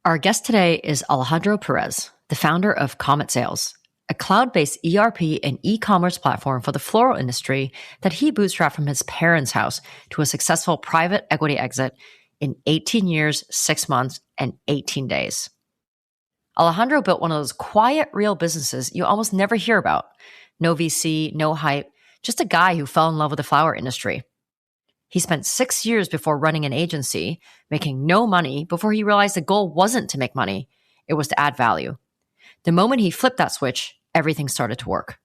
Our guest today is Alejandro Perez, the founder of Komet Sales, a cloud-based ERP and e-commerce platform for the floral industry that he bootstrapped from his parents' house to a successful private equity exit in 18 years, 6 months, and 18 days. Alejandro built one of those quiet, real businesses you almost never hear about. No VC, no hype, just a guy who fell in love with the flower industry. He spent 6 years before running an agency, making no money before he realized the goal wasn't to make money. It was to add value. The moment he flipped that switch, everything started to work.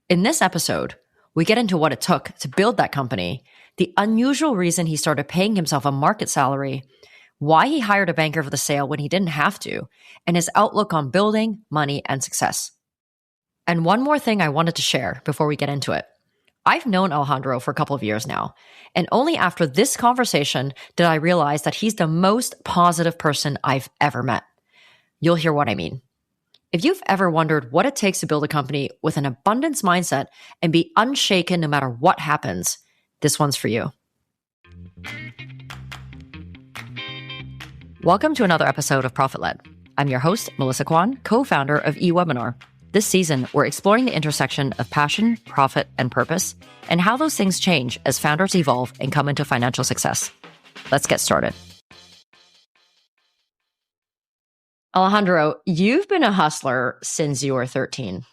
In this episode, we get into what it took to build that company, the unusual reason he started paying himself a market salary, why he hired a banker for the sale when he didn't have to, and his outlook on building, money, and success. And one more thing I wanted to share before we get into it. I've known Alejandro for a couple of years now, and only after this conversation did I realize that he's the most positive person I've ever met. You'll hear what I mean. If you've ever wondered what it takes to build a company with an abundance mindset and be unshaken no matter what happens, this one's for you. Welcome to another episode of Profit Led. I'm your host, Melissa Kwan, co-founder of eWebinar. This season, we're exploring the intersection of passion, profit, and purpose, and how those things change as founders evolve and come into financial success. Let's get started. Alejandro, you've been a hustler since you were 13,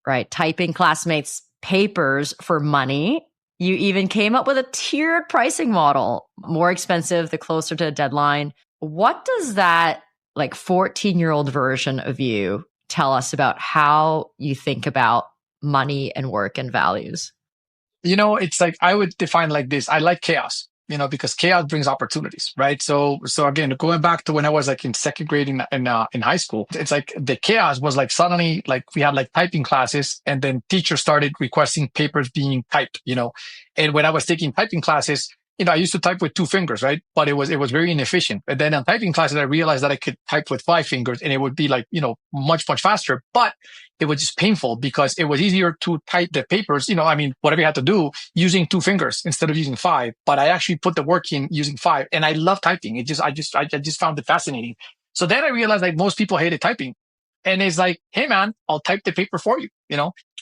right? Typing classmates' papers for money. You even came up with a tiered pricing model, more expensive the closer to a deadline. What does that 14-year-old version of you tell us about how you think about money and work and values? It's like I would define like this. I like chaos, because chaos brings opportunities, right? So again, going back to when I was in second grade in high school, it's like the chaos was suddenly we had typing classes, and then teachers started requesting papers being typed, and when I was taking typing classes, I used to type with 2 fingers, right? But it was very inefficient. And then on typing classes, I realized that I could type with 5 fingers, and it would be much, much faster. But it was just painful because it was easier to type the papers, whatever you had to do using 2 fingers instead of using 5. But I actually put the work in using 5, and I love typing. I just found it fascinating. So then I realized most people hated typing. And it's like, hey man, I'll type the paper for you.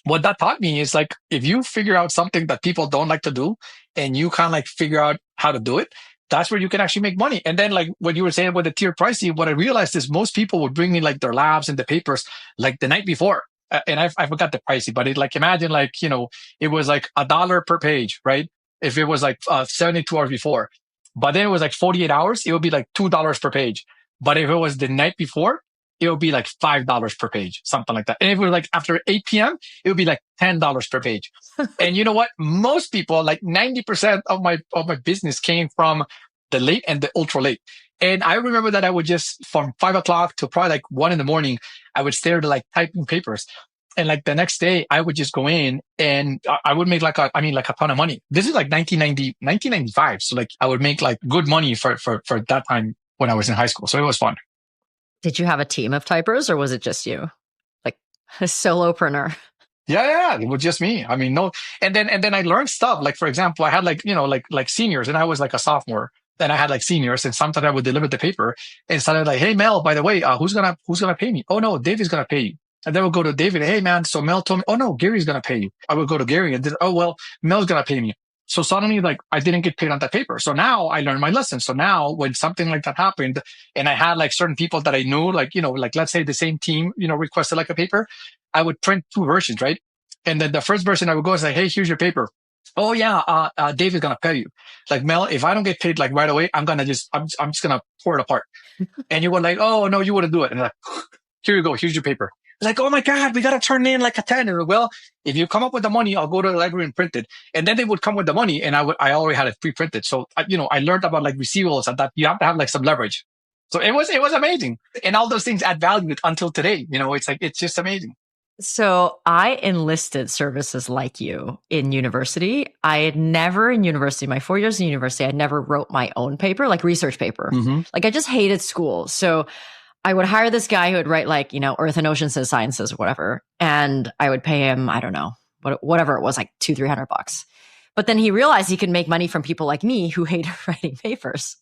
What that taught me is if you figure out something that people don't like to do and you kind of figure out how to do it, that's where you can actually make money. And then what you were saying with the tier pricing, what I realized is most people would bring me their labs and the papers the night before. And I forgot the pricing, but imagine it was $1 per page, right? If it was 72 hours before, but then it was 48 hours, it would be $2 per page. But if it was the night before, it would be $5 per page, something like that. And if it was after 8 p.m., it would be $10 per page. And you know what? Most people, 90% of my business came from the late and the ultra late. And I remember that I would just, from 5 o'clock to probably 1 in the morning, I would stare to typing papers. And the next day, I would just go in and I would make a ton of money. This is 1995. So I would make good money for that time when I was in high school. So it was fun. Did you have a team of typers, or was it just you? A solopreneur? Yeah. It was just me. No. And then I learned stuff. For example, I had seniors, and I was a sophomore. Then I had seniors, and sometimes I would deliver the paper and started hey, Mel, by the way, who's gonna pay me? Oh no, David's gonna pay you. And then we'll go to David. Hey man, so Mel told me, oh no, Gary's gonna pay you. I would go to Gary and then, oh well, Mel's gonna pay me. So suddenly, I didn't get paid on that paper. So now I learned my lesson. So now when something like that happened and I had certain people that I knew, let's say the same team, requested a paper, I would print 2 versions, right? And then the first version I would go and say, hey, here's your paper. Oh yeah, David's going to pay you. Mel, if I don't get paid right away, I'm just going to pour it apart. And you were oh no, you wouldn't do it. And here you go. Here's your paper. Oh my God, we got to turn in a 10. And well, if you come up with the money, I'll go to the library and print it. And then they would come with the money, and I already had it pre-printed. So, I learned about receivables and that you have to have some leverage. So it was amazing. And all those things add value until today. It's just amazing. So I enlisted services like you in university. I had never in university, my 4 years in university, I never wrote my own paper, research paper. Mm-hmm. I just hated school. So I would hire this guy who would write Earth and Ocean Sciences or whatever. And I would pay him, I don't know, whatever it was, $200-300. But then he realized he could make money from people like me who hated writing papers.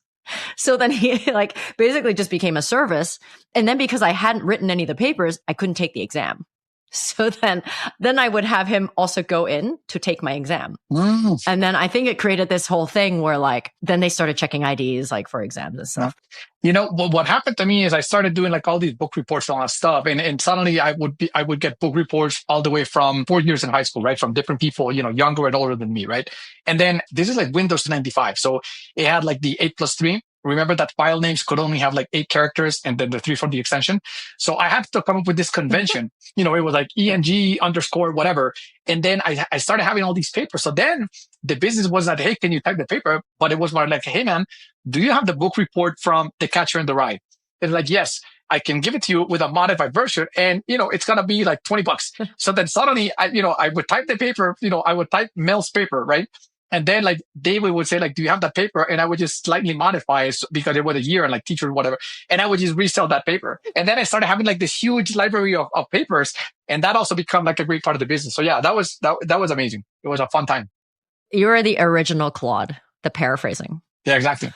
So then he like basically just became a service. And then because I hadn't written any of the papers, I couldn't take the exam. So then I would have him also go in to take my exam. And then I think it created this whole thing where like, then they started checking IDs like for exams and stuff. You know, what happened to me is I started doing like all these book reports and all that stuff. And suddenly I would get book reports all the way from 4 years in high school, right? From different people, you know, younger and older than me, right? And then this is like Windows 95. So it had like the 8+3. Remember that file names could only have like 8 characters and then the 3 from the extension. So I had to come up with this convention. You know, it was like ENG underscore whatever. And then I started having all these papers. So then the business was that, hey, can you type the paper? But it was more like, hey, man, do you have the book report from The Catcher in the Rye? It's like, yes, I can give it to you with a modified version. And, you know, it's going to be like $20. So then suddenly, I would type the paper, I would type Mel's paper, right? And then like David would say like, do you have that paper? And I would just slightly modify it because it was a year and like teacher or whatever. And I would just resell that paper. And then I started having like this huge library of papers. And that also become like a great part of the business. So yeah, that was amazing. It was a fun time. You're the original Claude, the paraphrasing. Yeah, exactly.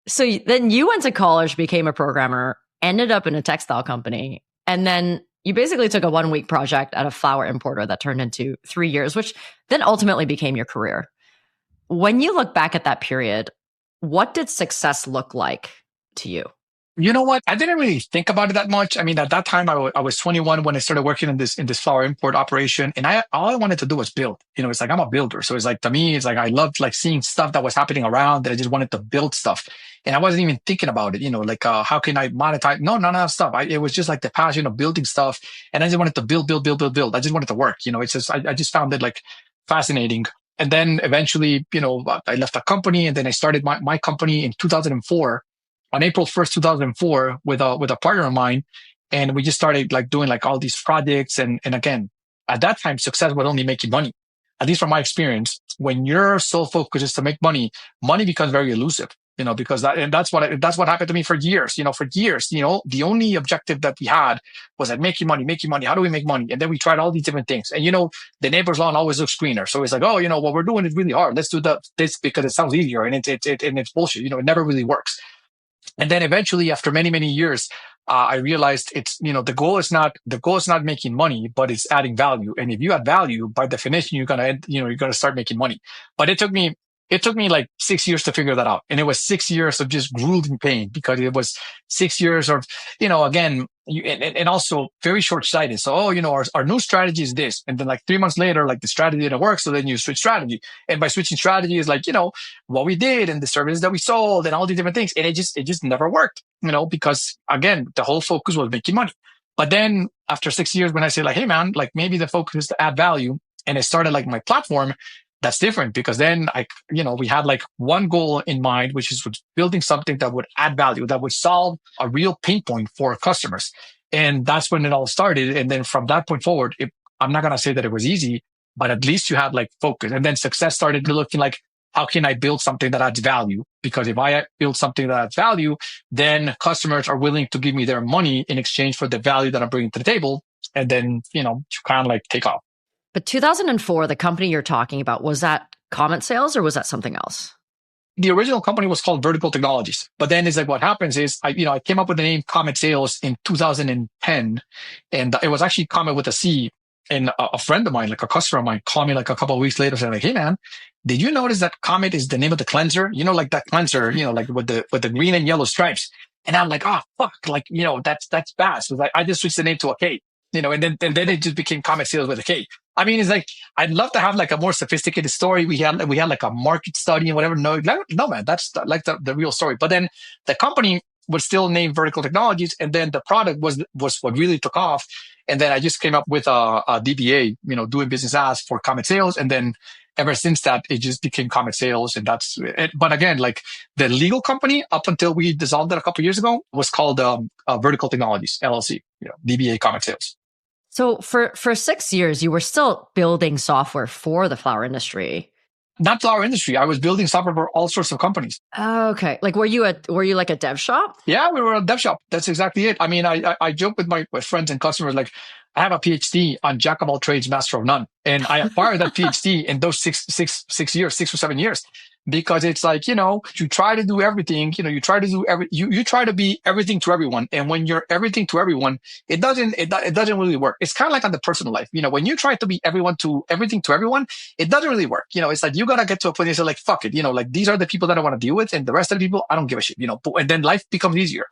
So then you went to college, became a programmer, ended up in a textile company, and then you basically took a 1-week project at a flower importer that turned into 3 years, which then ultimately became your career. When you look back at that period, what did success look like to you? You know what? I didn't really think about it that much. I mean, at that time, I was 21 when I started working in this flower import operation, and all I wanted to do was build. You know, it's like I'm a builder, so it's like to me, it's like I loved like seeing stuff that was happening around that I just wanted to build stuff, and I wasn't even thinking about it. You know, like how can I monetize? No, none of that stuff. It was just like the passion of building stuff, and I just wanted to build. I just wanted to work. You know, it's just I just found it like fascinating. And then eventually, I left the company, and then I started my company in 2004. On April 1st, 2004, with a partner of mine, and we just started like doing like all these projects. And again, at that time, success was only making money. At least from my experience, when your sole focus is to make money, money becomes very elusive. Because that's what happened to me for years. For years, the only objective that we had was like making money. How do we make money? And then we tried all these different things. And the neighbor's lawn always looks greener. So it's like, oh, what we're doing is really hard. Let's do this because it sounds easier, and it's bullshit. It never really works. And then eventually, after many, many years, I realized it's, the goal is not making money, but it's adding value. And if you add value, by definition, you're going to start making money. But it took me like 6 years to figure that out. And it was 6 years of just grueling pain, because it was 6 years of, again, and also very short-sighted. So, our new strategy is this. And then like 3 months later, like the strategy didn't work. So then you switch strategy. And by switching strategy is like, what we did and the services that we sold and all these different things. And it just never worked, because again, the whole focus was making money. But then after 6 years, when I say like, hey man, like maybe the focus is to add value, and it started like my platform, that's different, because then we had like one goal in mind, which is building something that would add value, that would solve a real pain point for customers. And that's when it all started. And then from that point forward, I'm not going to say that it was easy, but at least you had like focus. And then success started looking like, how can I build something that adds value? Because if I build something that adds value, then customers are willing to give me their money in exchange for the value that I'm bringing to the table. And then, you kind of like take off. But 2004, the company you're talking about, was that Komet Sales or was that something else? The original company was called Vertical Technologies. But then it's like, what happens is I came up with the name Komet Sales in 2010, and it was actually Komet with a C. And a friend of mine, like a customer of mine, called me like a couple of weeks later, saying like, hey man, did you notice that Komet is the name of the cleanser? Like that cleanser, like with the green and yellow stripes. And I'm like, oh fuck, like, that's bad. So like, I just switched the name to a K, and then it just became Komet Sales with a K. I mean, it's like, I'd love to have like a more sophisticated story. We had like a market study and whatever. No, man, that's like the real story. But then the company was still named Vertical Technologies. And then the product was what really took off. And then I just came up with a DBA, doing business as for Komet Sales. And then ever since that, it just became Komet Sales. And that's it. But again, like the legal company, up until we dissolved it a couple of years ago, was called Vertical Technologies, LLC, DBA Komet Sales. So for 6 years, you were still building software for the flower industry. Not flower industry. I was building software for all sorts of companies. Okay. Like, were you like a dev shop? Yeah, we were a dev shop. That's exactly it. I mean, I joke with my friends and customers, like, I have a PhD on Jack of all trades, master of none. And I acquired that PhD in those 6 or 7 years. because it's like, you try to do everything, you try to do you try to be everything to everyone. And when you're everything to everyone, it doesn't really work. It's kind of like on the personal life. When you try to be everything to everyone, it doesn't really work. It's like, you got to get to a point where you say like, fuck it, like these are the people that I want to deal with, and the rest of the people, I don't give a shit, and then life becomes easier.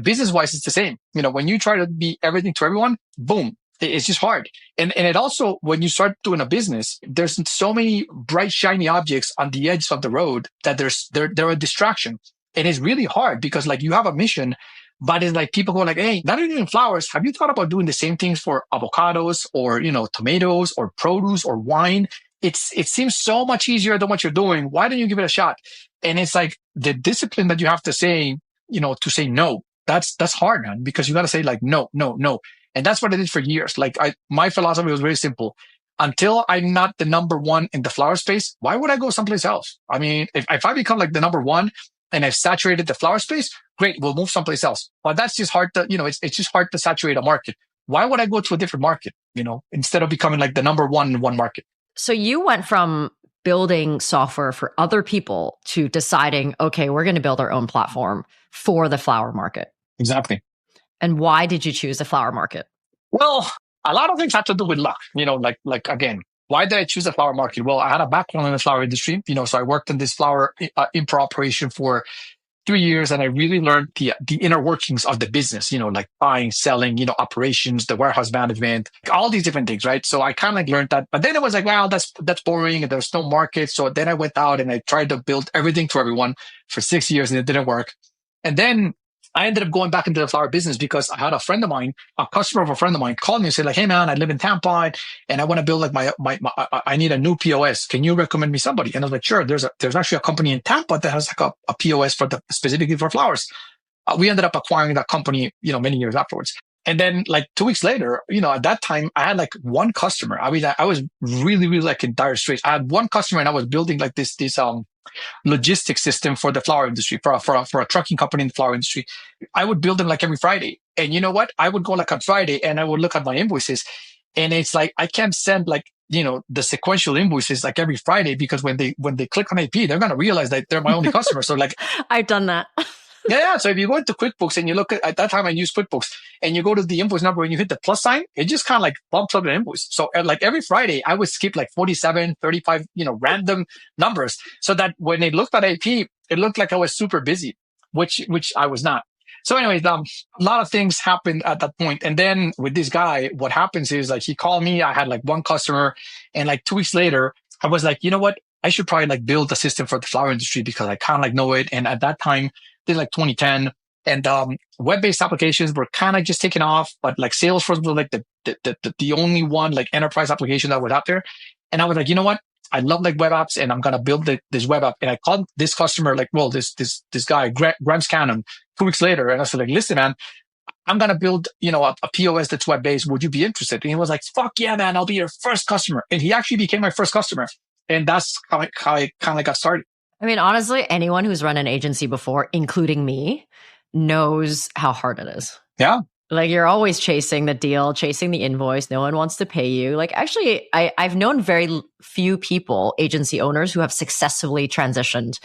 Business wise, it's the same. When you try to be everything to everyone, boom, it's just hard. And it also, when you start doing a business, there's so many bright, shiny objects on the edge of the road that they're a distraction. And it's really hard because like you have a mission, but it's like people go like, hey, not even flowers. Have you thought about doing the same things for avocados or, tomatoes or produce or wine? It seems so much easier than what you're doing. Why don't you give it a shot? And it's like the discipline that you have to say, to say no. That's hard, man, because you got to say like, no, no, no. And that's what I did for years. Like my philosophy was very simple. Until I'm not the number one in the flower space, why would I go someplace else? I mean, if I become like the number one and I've saturated the flower space, great, we'll move someplace else. But that's just hard to, it's just hard to saturate a market. Why would I go to a different market, instead of becoming like the number one in one market? So you went from building software for other people to deciding, okay, we're going to build our own platform for the flower market. Exactly. And why did you choose the flower market? Well, a lot of things have to do with luck. Like again, why did I choose the flower market? Well, I had a background in the flower industry, so I worked in this flower import operation for 3 years, and I really learned the inner workings of the business, like buying, selling, operations, the warehouse management, all these different things, right? So I kind of like learned that, but then it was like, wow, that's boring, and there's no market. So then I went out and I tried to build everything to everyone for 6 years, and it didn't work. And then I ended up going back into the flower business because I had a friend of mine, a customer of a friend of mine, called me and said like, hey man, I live in Tampa and I want to build like I need a new POS. Can you recommend me somebody? And I was like, sure. There's actually a company in Tampa that has like a POS specifically for flowers. We ended up acquiring that company, many years afterwards. And then like 2 weeks later, at that time I had like one customer. I mean, I was really, really like in dire straits. I had one customer and I was building like this logistics system for the flower industry, for a trucking company in the flower industry. I would build them like every Friday. And you know what? I would go like on Friday and I would look at my invoices, and it's like, I can't send like, the sequential invoices like every Friday, because when they click on AP, they're going to realize that they're my only customer. So like, I've done that. Yeah. So if you go into QuickBooks and you look at that time I used QuickBooks, and you go to the invoice number and you hit the plus sign, it just kind of like bumps up the invoice. So like every Friday I would skip like 47, 35, random numbers, so that when they looked at AP, it looked like I was super busy, which I was not. So anyways, a lot of things happened at that point. And then with this guy, what happens is like, he called me, I had like one customer, and like 2 weeks later, I was like, you know what? I should probably like build a system for the flower industry because I kind of like know it. And at that time, this is like 2010, and web-based applications were kind of just taking off, but like Salesforce was like the only one like enterprise application that was out there. And I was like, you know what? I love like web apps, and I'm gonna build this web app. And I called this customer like, well, this guy Grimes Cannon 2 weeks later, and I said like, listen, man, I'm gonna build a POS that's web based. Would you be interested? And he was like, fuck yeah, man, I'll be your first customer. And he actually became my first customer, and that's how I kind of got started. I mean, honestly, anyone who's run an agency before, including me, knows how hard it is. Yeah. Like, you're always chasing the deal, chasing the invoice. No one wants to pay you. Like, actually, I've known very few people, agency owners, who have successfully transitioned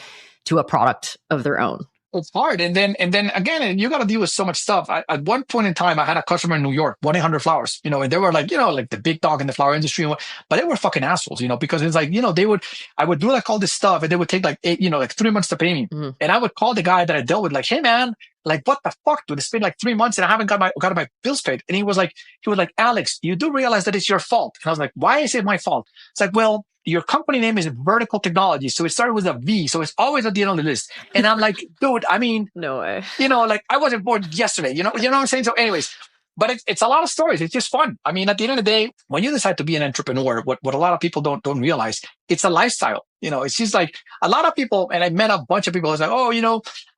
to a product of their own. It's hard. And then again, you got to deal with so much stuff. At one point in time, I had a customer in New York, 1-800-Flowers, and they were like, like the big dog in the flower industry, but they were fucking assholes, because it's like, I would do like all this stuff, and they would take like 3 months to pay me. Mm-hmm. And I would call the guy that I dealt with like, hey man, like, what the fuck, dude? It's been like 3 months and I haven't got my bills paid. And he was like, Alex, you do realize that it's your fault. And I was like, why is it my fault? It's like, well, your company name is Vertical Technology, so it started with a V, so it's always at the end of the list. And I'm like, dude, I mean, no way. Like I wasn't born yesterday, you know what I'm saying? So anyways, but it's a lot of stories. It's just fun. I mean, at the end of the day, when you decide to be an entrepreneur, what a lot of people don't realize, it's a lifestyle. It's just like a lot of people, and I met a bunch of people who's like, oh,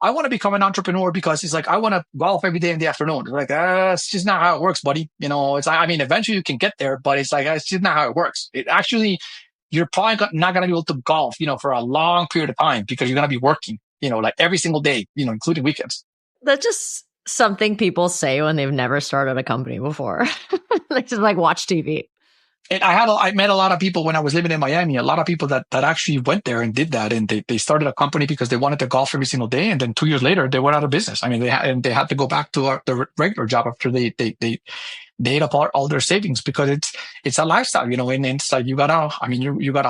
I want to become an entrepreneur because it's like, I want to golf every day in the afternoon. It's like, it's just not how it works, buddy. I mean, eventually you can get there, but it's like, it's just not how it works. It actually, you're probably not going to be able to golf, for a long period of time because you're going to be working, like every single day, including weekends. That's just something people say when they've never started a company before. They just like watch TV. And I met a lot of people when I was living in Miami, a lot of people that actually went there and did that. And they started a company because they wanted to golf every single day. And then 2 years later, they went out of business. I mean, they had to go back to the regular job after they ate up all their savings because it's a lifestyle, and it's like, you gotta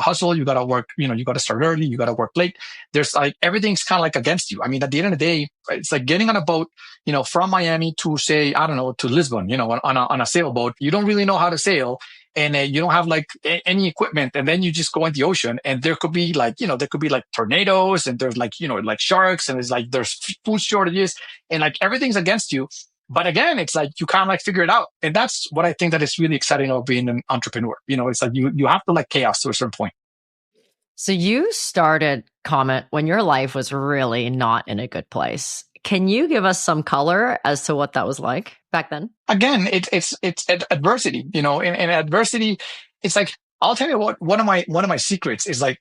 hustle, you gotta work, you gotta start early, you gotta work late. There's like, everything's kind of like against you. I mean, at the end of the day, it's like getting on a boat, from Miami to, say, I don't know, to Lisbon, on a sailboat. You don't really know how to sail, and you don't have like any equipment, and then you just go in the ocean, and there could be like, tornadoes, and there's like, like sharks, and there's food shortages, and like everything's against you. But again, it's like you kind of like figure it out. And that's what I think that is really exciting about being an entrepreneur. It's like you have to like chaos to a certain point. So you started Komet when your life was really not in a good place. Can you give us some color as to what that was like back then? Again, it's adversity, and adversity, it's like, I'll tell you what, one of my secrets is like,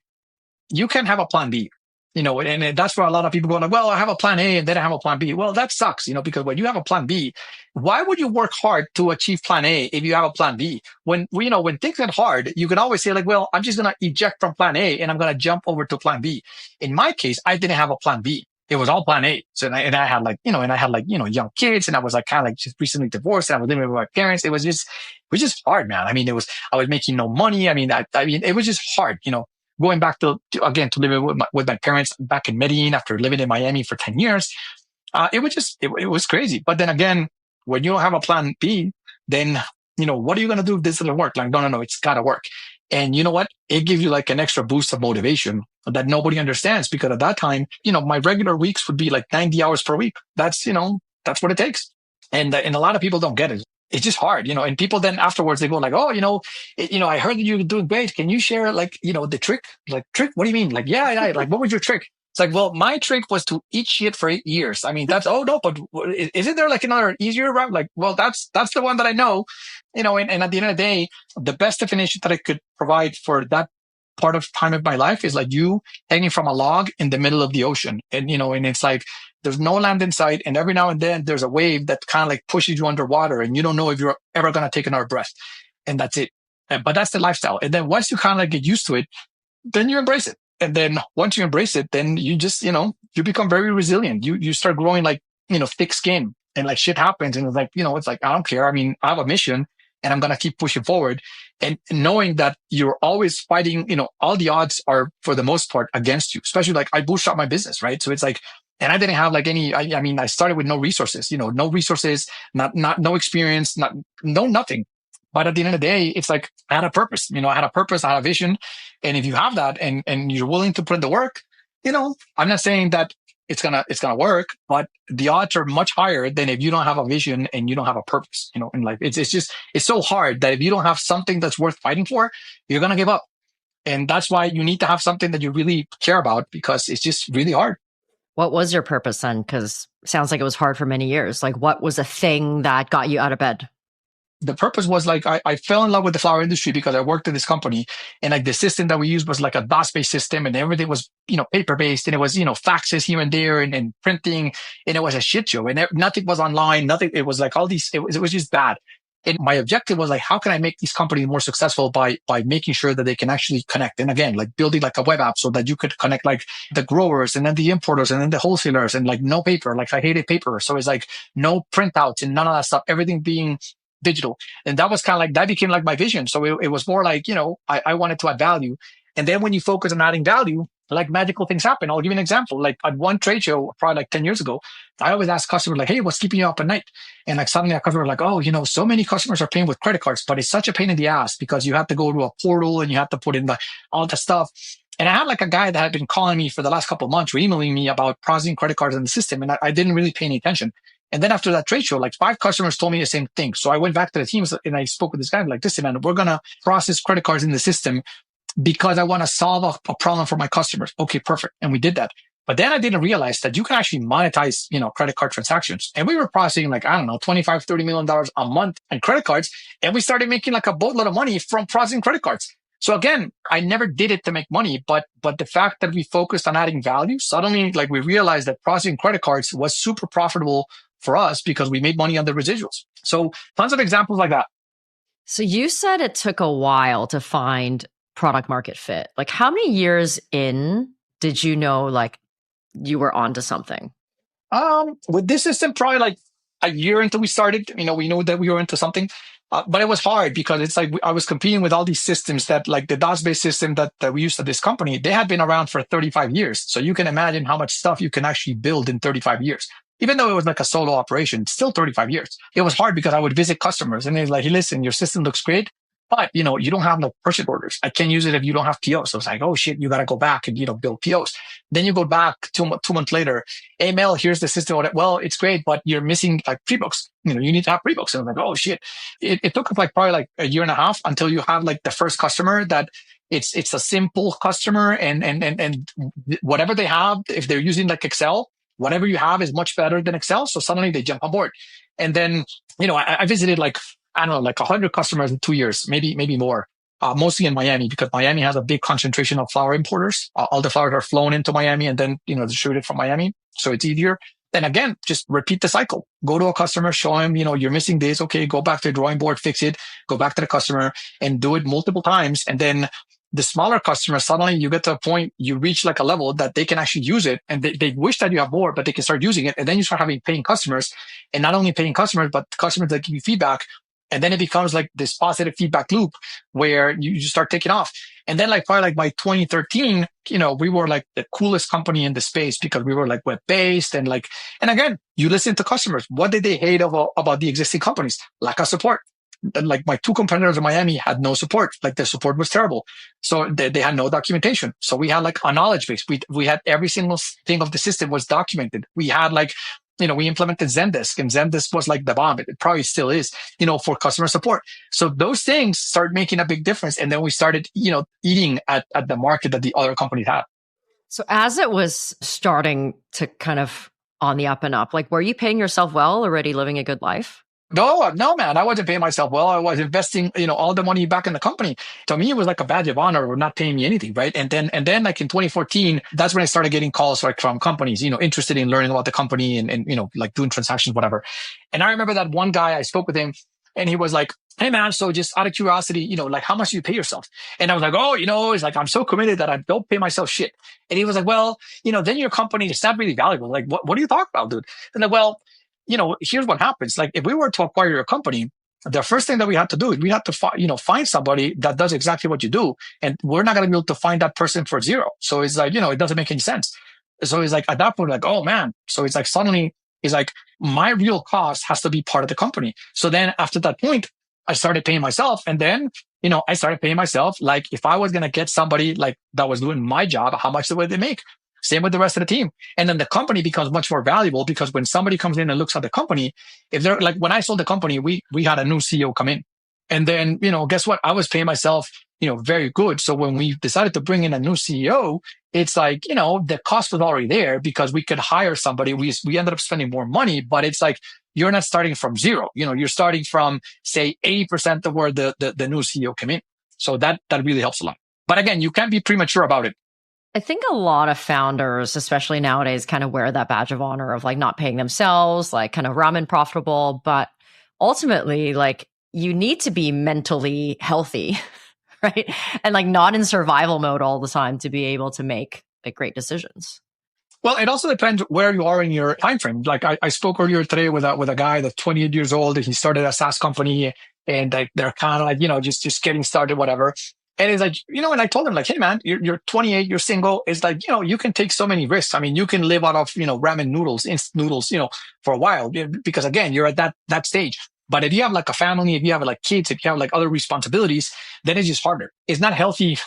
you can have a plan B, and that's where a lot of people go like, well, I have a plan A and then I have a plan B. Well, that sucks, because when you have a plan B, why would you work hard to achieve plan A if you have a plan B? When things get hard, you can always say like, well, I'm just going to eject from plan A and I'm going to jump over to plan B. In my case, I didn't have a plan B. It was all plan A. So, I had like, young kids, and I was like kind of like just recently divorced, and I was living with my parents. It was just hard, man. I mean, I was making no money. I mean, it was just hard, going back to living with my parents back in Medellin after living in Miami for 10 years. It was crazy. But then again, when you don't have a plan B, then, what are you going to do if this doesn't work? Like, no, it's got to work. And you know what? It gives you like an extra boost of motivation that nobody understands, because at that time, my regular weeks would be like 90 hours per week. That's what it takes. And a lot of people don't get it. It's just hard, and people then afterwards, they go like, oh, I heard that you're doing great. Can you share like, the trick? Like, trick? What do you mean? Like, yeah. Like, what was your trick? It's like, well, my trick was to eat shit for 8 years. I mean, oh no, but isn't there like another easier route? Like, well, that's the one that I know, and at the end of the day, the best definition that I could provide for that part of time of my life is like you hanging from a log in the middle of the ocean. And, and it's like, there's no land in sight. And every now and then there's a wave that kind of like pushes you underwater, and you don't know if you're ever going to take another breath. And that's it. But that's the lifestyle. And then once you kind of like get used to it, then you embrace it. And then once you embrace it, then you just, you become very resilient. You start growing like, thick skin, and like shit happens. And it's like, it's like, I don't care. I mean, I have a mission, and I'm going to keep pushing forward. And knowing that you're always fighting, all the odds are for the most part against you, especially like I bootstrapped my business, right? So it's like, and I didn't have like any, I started with no resources, no resources, no experience, nothing. But at the end of the day, it's like, I had a purpose, I had a vision. And if you have that and you're willing to put in the work, I'm not saying that it's gonna work, but the odds are much higher than if you don't have a vision and you don't have a purpose, in life. It's so hard that if you don't have something that's worth fighting for, you're gonna give up. And that's why you need to have something that you really care about, because it's just really hard. What was your purpose then? Because it sounds like it was hard for many years. Like, what was a thing that got you out of bed? The purpose was like, I fell in love with the flower industry because I worked in this company, and like the system that we used was like a DOS-based system, and everything was, paper-based, and it was, faxes here and there, and printing, and it was a shit show, and nothing was online, nothing. It was like all these, it was just bad. And my objective was like, how can I make these companies more successful by making sure that they can actually connect? And again, like building like a web app so that you could connect like the growers and then the importers and then the wholesalers, and like no paper. Like I hated paper. So it's like no printouts and none of that stuff, everything being digital. And that was kind of like, that became like my vision. So it was more like, I wanted to add value. And then when you focus on adding value, like magical things happen. I'll give you an example. Like at one trade show, probably like 10 years ago, I always ask customers like, hey, what's keeping you up at night? And like suddenly a customer was like, oh, so many customers are paying with credit cards, but it's such a pain in the ass because you have to go to a portal and you have to put in all the stuff. And I had like a guy that had been calling me for the last couple of months or emailing me about processing credit cards in the system. And I didn't really pay any attention. And then after that trade show, like 5 customers told me the same thing. So I went back to the teams and I spoke with this guy like, listen, man, we're going to process credit cards in the system because I want to solve a problem for my customers. Okay, perfect. And we did that. But then I didn't realize that you can actually monetize, credit card transactions. And we were processing like, I don't know, $25, $30 million a month in credit cards. And we started making like a boatload of money from processing credit cards. So again, I never did it to make money, but the fact that we focused on adding value, suddenly like we realized that processing credit cards was super profitable for us because we made money on the residuals. So tons of examples like that. So you said it took a while to find product market fit. Like how many years in did you know like you were onto something? With this system, probably like a year until we started, we knew that we were into something. But it was hard because it's like I was competing with all these systems that like the DOS-based system that we used at this company, they had been around for 35 years. So you can imagine how much stuff you can actually build in 35 years. Even though it was like a solo operation, still 35 years. It was hard because I would visit customers and they're like, hey, listen, your system looks great, but you don't have no purchase orders. I can't use it if you don't have POs. So it's like, oh shit, you got to go back and, build POs. Then you go back 2 months later. Hey, Mel, here's the system. Well, it's great, but you're missing like pre-books. You need to have pre-books. And I'm like, oh shit. It took like probably like a year and a half until you have like the first customer that it's a simple customer and whatever they have, if they're using like Excel, whatever you have is much better than Excel. So suddenly they jump on board. And then, I visited like, I don't know, like 100 customers in 2 years, maybe more. Mostly in Miami because Miami has a big concentration of flower importers. All the flowers are flown into Miami and then, distributed from Miami. So it's easier. Then again, just repeat the cycle. Go to a customer, show him, you're missing this. Okay, go back to the drawing board, fix it, go back to the customer and do it multiple times. And then the smaller customers, suddenly you get to a point, you reach like a level that they can actually use it and they wish that you have more, but they can start using it. And then you start having paying customers and not only paying customers, but customers that give you feedback. And then it becomes like this positive feedback loop where you just start taking off. And then like probably like by 2013, we were like the coolest company in the space because we were like web-based and again, you listen to customers. What did they hate about the existing companies? Lack of support. Like my 2 competitors in Miami had no support. Like the support was terrible. So they had no documentation. So we had like a knowledge base. We had every single thing of the system was documented. We had like, we implemented Zendesk and Zendesk was like the bomb. It probably still is, for customer support. So those things start making a big difference. And then we started, eating at the market that the other companies had. So as it was starting to kind of on the up and up, like were you paying yourself well, already living a good life? No, man, I wasn't paying myself well. I was investing, all the money back in the company. To me, it was like a badge of honor or not paying me anything, right? And then like in 2014, that's when I started getting calls like from companies, interested in learning about the company and like doing transactions, whatever. And I remember that one guy, I spoke with him and he was like, hey man, so just out of curiosity, like how much do you pay yourself? And I was like, oh, it's like, I'm so committed that I don't pay myself shit. And he was like, well, then your company is not really valuable. Like, what do you talk about, dude? And like, well, here's what happens. Like if we were to acquire your company, the first thing that we had to do is we had to find somebody that does exactly what you do. And we're not going to be able to find that person for zero. So it's like, it doesn't make any sense. So it's like at that point, like, oh man. So it's like suddenly it's like my real cost has to be part of the company. So then after that point, I started paying myself. And then, I started paying myself. Like if I was going to get somebody like that was doing my job, how much would they make? Same with the rest of the team. And then the company becomes much more valuable because when somebody comes in and looks at the company, if they're like, when I sold the company, we had a new CEO come in. And then, guess what? I was paying myself, very good. So when we decided to bring in a new CEO, it's like, the cost was already there because we could hire somebody. We ended up spending more money, but it's like, you're not starting from zero. You're starting from say 80% of where the new CEO came in. So that really helps a lot. But again, you can't be premature about it. I think a lot of founders, especially nowadays, kind of wear that badge of honor of like not paying themselves, like kind of ramen profitable. But ultimately, like you need to be mentally healthy, right? And like not in survival mode all the time to be able to make like great decisions. Well, it also depends where you are in your time frame. Like I spoke earlier today with a guy that's 28 years old. He started a SaaS company and they're kind of like, just getting started, whatever. And it's like, and I told him like, hey man, you're 28, you're single. It's like, you can take so many risks. I mean, you can live out of, ramen noodles, instant noodles, for a while because again, you're at that stage. But if you have like a family, if you have like kids, if you have like other responsibilities, then it's just harder. It's not healthy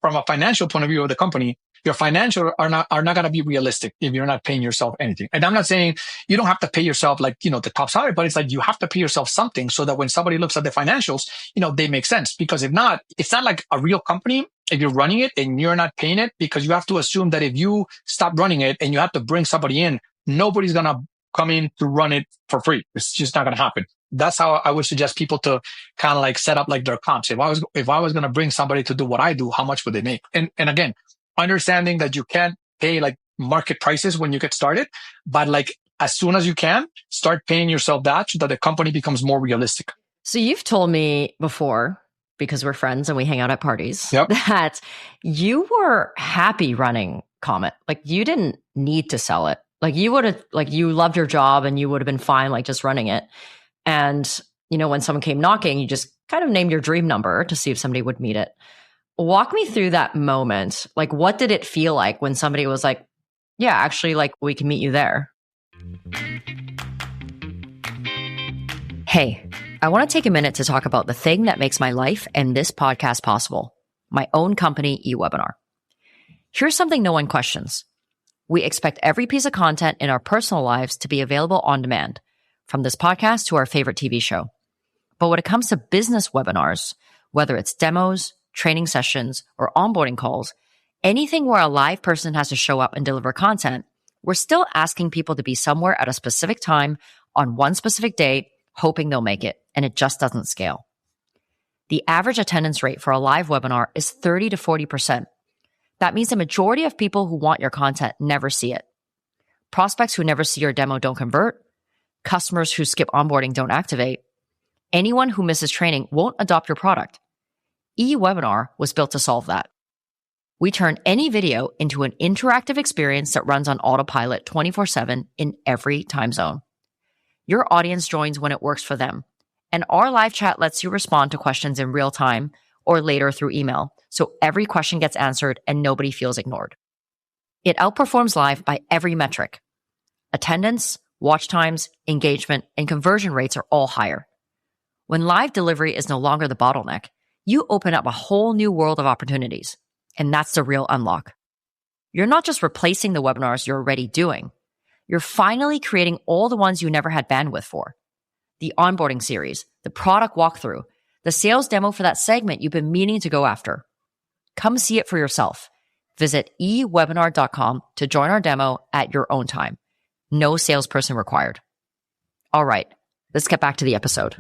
from a financial point of view of the company. Your financial are not going to be realistic if you're not paying yourself anything. And I'm not saying you don't have to pay yourself like, the top salary, but it's like you have to pay yourself something so that when somebody looks at the financials, they make sense. Because if not, it's not like a real company if you're running it and you're not paying it, because you have to assume that if you stop running it and you have to bring somebody in, nobody's going to come in to run it for free. It's just not going to happen. That's how I would suggest people to kind of like set up like their comps. If I was going to bring somebody to do what I do, how much would they make? And again, understanding that you can't pay like market prices when you get started, but like as soon as you can, start paying yourself that so that the company becomes more realistic. So you've told me before, because we're friends and we hang out at parties, Yep. that you were happy running Komet. Like you didn't need to sell it. Like you would have, like you loved your job and you would have been fine, like just running it. And, when someone came knocking, you just kind of named your dream number to see if somebody would meet it. Walk me through that moment. Like, what did it feel like when somebody was like, yeah, actually, like we can meet you there? Hey, I want to take a minute to talk about the thing that makes my life and this podcast possible, my own company, eWebinar. Here's something no one questions. We expect every piece of content in our personal lives to be available on demand, from this podcast to our favorite TV show. But when it comes to business webinars, whether it's demos, training sessions, or onboarding calls, anything where a live person has to show up and deliver content, we're still asking people to be somewhere at a specific time on one specific date, hoping they'll make it, and it just doesn't scale. The average attendance rate for a live webinar is 30 to 40%. That means the majority of people who want your content never see it. Prospects who never see your demo don't convert. Customers who skip onboarding don't activate. Anyone who misses training won't adopt your product. eWebinar was built to solve that. We turn any video into an interactive experience that runs on autopilot 24/7 in every time zone. Your audience joins when it works for them, and our live chat lets you respond to questions in real time or later through email, so every question gets answered and nobody feels ignored. It outperforms live by every metric. Attendance, watch times, engagement, and conversion rates are all higher. When live delivery is no longer the bottleneck, you open up a whole new world of opportunities, and that's the real unlock. You're not just replacing the webinars you're already doing. You're finally creating all the ones you never had bandwidth for. The onboarding series, the product walkthrough, the sales demo for that segment you've been meaning to go after. Come see it for yourself. Visit ewebinar.com to join our demo at your own time. No salesperson required. All right, let's get back to the episode.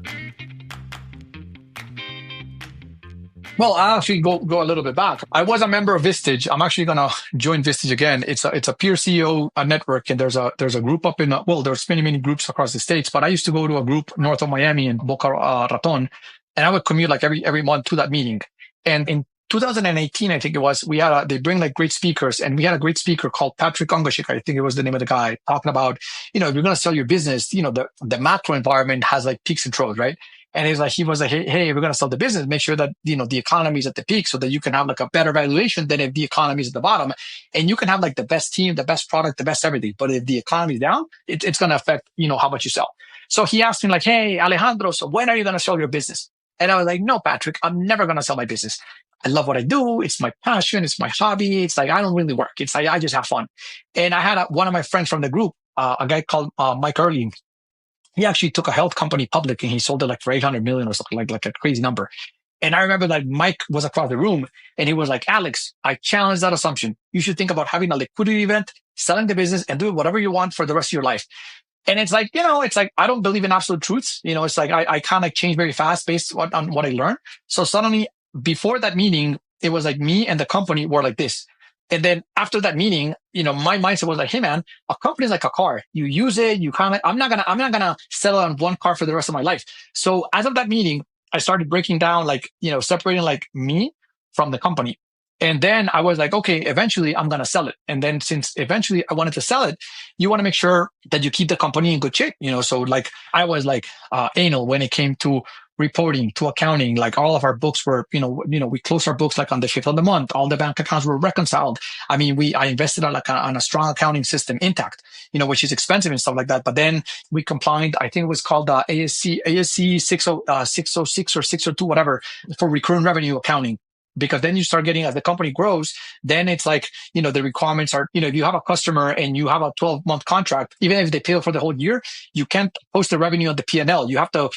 Well, I'll actually go a little bit back. I was a member of Vistage. I'm actually going to join Vistage again. It's a peer CEO network, and there's a group up in, there's many groups across the States, but I used to go to a group north of Miami in Boca Raton, and I would commute like every month to that meeting. And in 2018, I think it was, they bring like great speakers, and we had a great speaker called Patrick Ongashik. I think it was the name of the guy, talking about, if you're going to sell your business, the macro environment has like peaks and troughs, right? And he was like, hey, we're going to sell the business. Make sure that, the economy is at the peak so that you can have like a better valuation than if the economy is at the bottom. And you can have like the best team, the best product, the best everything. But if the economy is down, it's going to affect, how much you sell. So he asked me like, hey, Alejandro, so when are you going to sell your business? And I was like, no, Patrick, I'm never going to sell my business. I love what I do. It's my passion. It's my hobby. It's like, I don't really work. It's like, I just have fun. And I had one of my friends from the group, a guy called Mike Early. He actually took a health company public and he sold it like for 800 million or something, like a crazy number. And I remember like Mike was across the room and he was like, Alex, I challenge that assumption. You should think about having a liquidity event, selling the business and doing whatever you want for the rest of your life. And it's like, I don't believe in absolute truths. It's like, I kind of change very fast based on what I learned. So suddenly before that meeting, it was like me and the company were like this. And then after that meeting, my mindset was like, hey man, a company is like a car. You use it, I'm not gonna settle on one car for the rest of my life. So as of that meeting, I started breaking down like, separating like me from the company. And then I was like, okay, eventually I'm going to sell it. And then since eventually I wanted to sell it, you want to make sure that you keep the company in good shape. So like I was like anal when it came to reporting, to accounting. Like all of our books were, we closed our books like on the 5th of the month. All the bank accounts were reconciled. I mean, I invested on a strong accounting system, Intact, which is expensive and stuff like that. But then we complied, I think it was called ASC 606 or 602, whatever, for recurring revenue accounting. Because then you start getting, as the company grows, then it's like, the requirements are, if you have a customer and you have a 12-month contract, even if they pay for the whole year, you can't post the revenue on the P&L. You have to,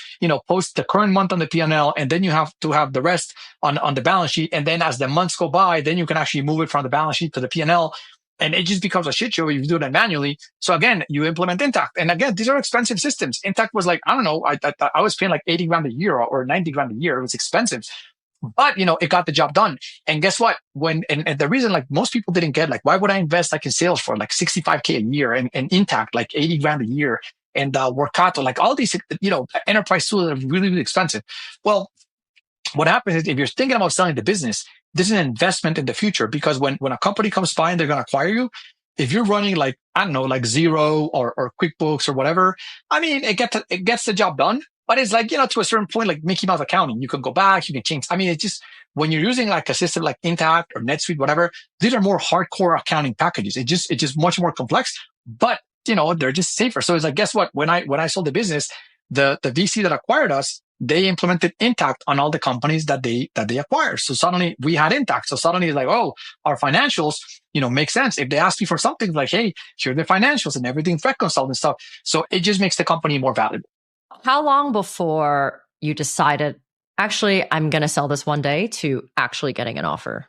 post the current month on the P&L, and then you have to have the rest on the balance sheet. And then as the months go by, then you can actually move it from the balance sheet to the P&L. And it just becomes a shit show if you do that manually. So again, you implement Intact. And again, these are expensive systems. Intact was like, I don't know, I was paying like 80 grand a year or 90 grand a year. It was expensive. But, it got the job done. And guess what? And the reason like most people didn't get, like, why would I invest like in Salesforce, like 65K a year and Intact, like 80 grand a year? and Workato, like all these, enterprise tools that are really, really expensive. Well, what happens is if you're thinking about selling the business, this is an investment in the future, because when a company comes by and they're going to acquire you, if you're running like, I don't know, like Xero or QuickBooks or whatever, I mean, it gets the job done, but it's like, to a certain point, like Mickey Mouse accounting, you can go back, you can change. I mean, it's just, when you're using like a system like Intact or NetSuite, whatever, these are more hardcore accounting packages. It's just much more complex, but they're just safer. So it's like, guess what? When I sold the business, the VC that acquired us, they implemented Intact on all the companies that they acquired. So suddenly we had Intact. So suddenly it's like, oh, our financials, make sense. If they ask me for something, like, hey, here are the financials and everything's reconciled and stuff. So it just makes the company more valuable. How long before you decided, actually, I'm going to sell this one day, to actually getting an offer?